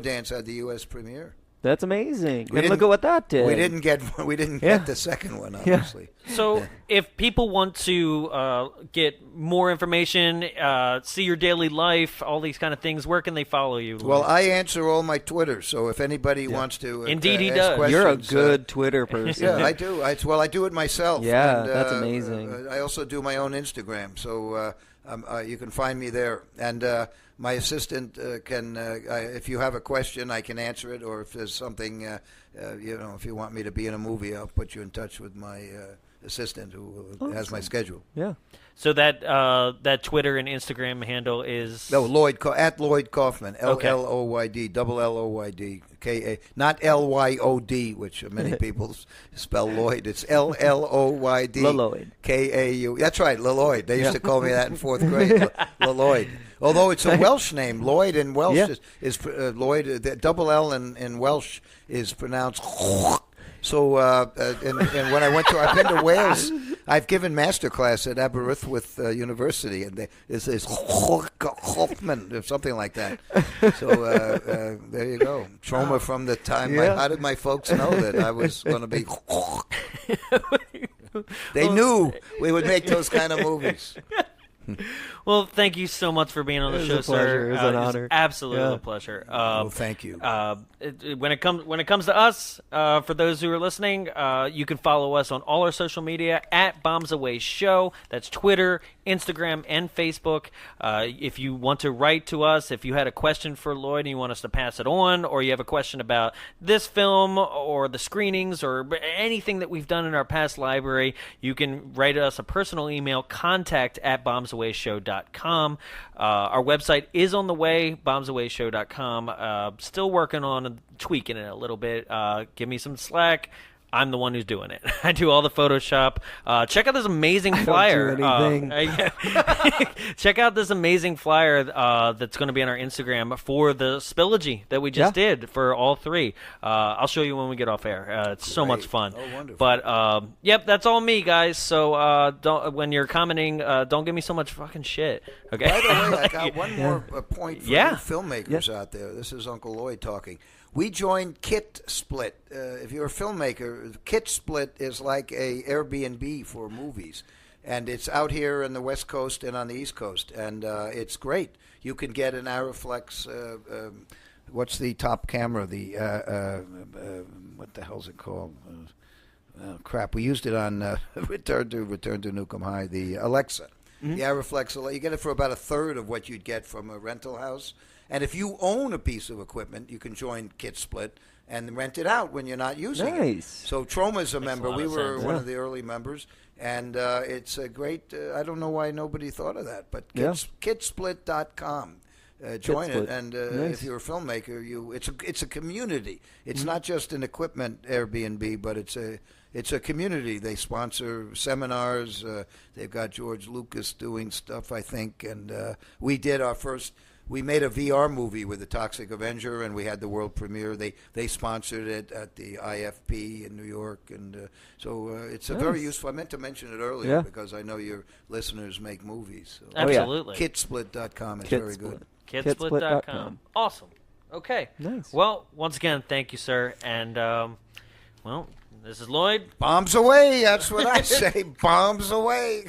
C: Dance had the U.S. premiere.
B: That's amazing. And look at what that did.
C: We didn't get the second one, obviously.
A: So if people want to get more information, see your daily life, all these kind of things, where can they follow you?
C: Well, I answer all my Twitter, so if anybody wants to
A: Indeed he
C: ask
A: does.
C: questions,
B: You're a good Twitter person.
C: Yeah, I do. I do it myself.
B: Yeah,
C: and,
B: that's amazing.
C: I also do my own Instagram, so you can find me there. And my assistant can, if you have a question, I can answer it. Or if there's something, if you want me to be in a movie, I'll put you in touch with my assistant who has my schedule.
B: Yeah.
A: So that Twitter and Instagram handle is
C: No, at Lloyd Kaufman, LLOYD, double LOYD, KA, not LYOD, which many people spell Lloyd. It's LLOYD,
B: Lloyd.
C: KAU. That's right, Lloyd. They used to call me that in 4th grade, Lloyd. Although it's a Welsh name, Lloyd in Welsh is Lloyd. The double L in Welsh is pronounced. So, and when I've been to Wales, I've given master class at Aberystwyth University, and it says Kaufman or something like that. So there you go. Troma from the time. How did my folks know that I was going to be? They knew we would make those kind of movies.
A: Well, thank you so much for being on the show, sir.
B: It was an honor.
A: Absolutely a pleasure.
C: Well, thank you.
A: When it comes to us, for those who are listening, you can follow us on all our social media at Bombs Away Show. That's Twitter, Instagram, and Facebook. If you want to write to us, if you had a question for Lloyd and you want us to pass it on, or you have a question about this film or the screenings or anything that we've done in our past library, you can write us a personal email, contact@bombsawayshow.com. Our website is on the way, bombsawayshow.com. Still working on tweaking it a little bit. Give me some slack. I'm the one who's doing it. I do all the Photoshop. Check out this amazing flyer. Check out this amazing flyer that's going to be on our Instagram for the Spill-ogy that we just did for all 3. I'll show you when we get off air. It's so much fun.
C: Oh, wonderful.
A: But, yep, that's all me, guys. So when you're commenting, don't give me so much fucking shit. Okay?
C: By the way, I got one more point for you filmmakers out there. This is Uncle Lloyd talking. We joined Kit Split. If you're a filmmaker, Kit Split is like a Airbnb for movies. And it's out here on the West Coast and on the East Coast. And it's great. You can get an Arriflex, what's the top camera? The, what the hell's it called? Crap, we used it on Return to Nuke Em High, the Alexa. Mm-hmm. The Arriflex, you get it for about a third of what you'd get from a rental house. And if you own a piece of equipment, you can join Kit Split and rent it out when you're not using it. So Troma's a member. We were one of the early members. And it's a great, I don't know why nobody thought of that, but kitsplit.com. Join it. And if you're a filmmaker, it's a community. It's not just an equipment Airbnb, but it's a community. They sponsor seminars. They've got George Lucas doing stuff, I think. And we did our first. We made a VR movie with the Toxic Avenger, and we had the world premiere. They sponsored it at the IFP in New York, and so it's a very useful. I meant to mention it earlier because I know your listeners make movies. So.
A: Absolutely.
C: Kitsplit.com is very good.
A: Kitsplit.com. Awesome. Okay.
B: Nice.
A: Well, once again, thank you, sir. And, well, this is Lloyd.
C: Bombs away. That's what I say. Bombs away.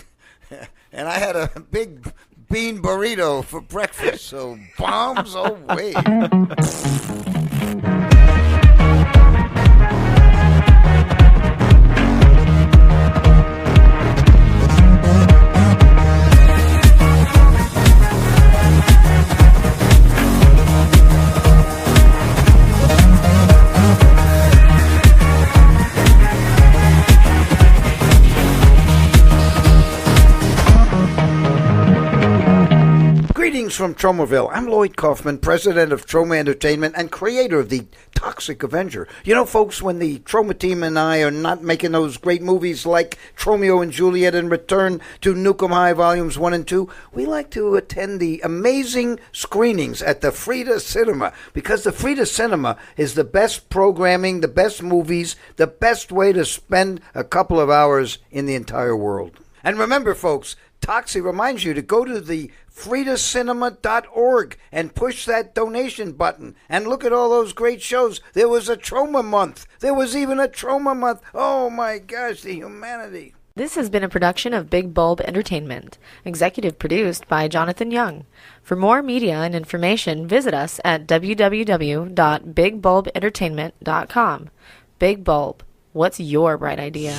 C: And I had a big bean burrito for breakfast, so bombs away. Greetings from Tromaville. I'm Lloyd Kaufman, president of Troma Entertainment and creator of the Toxic Avenger. You know, folks, when the Troma team and I are not making those great movies like Tromeo and Juliet and Return to Nuke Em High Volumes 1 and 2, we like to attend the amazing screenings at the Frida Cinema, because the Frida Cinema is the best programming, the best movies, the best way to spend a couple of hours in the entire world. And remember, folks, Toxie reminds you to go to the FridaCinema.org and push that donation button and look at all those great shows. There was a Troma month. There was even a Troma month. Oh my gosh, the humanity.
I: This has been a production of Big Bulb Entertainment, executive produced by Jonathan Young. For more media and information, visit us at www.bigbulbentertainment.com. Big Bulb, what's your bright idea?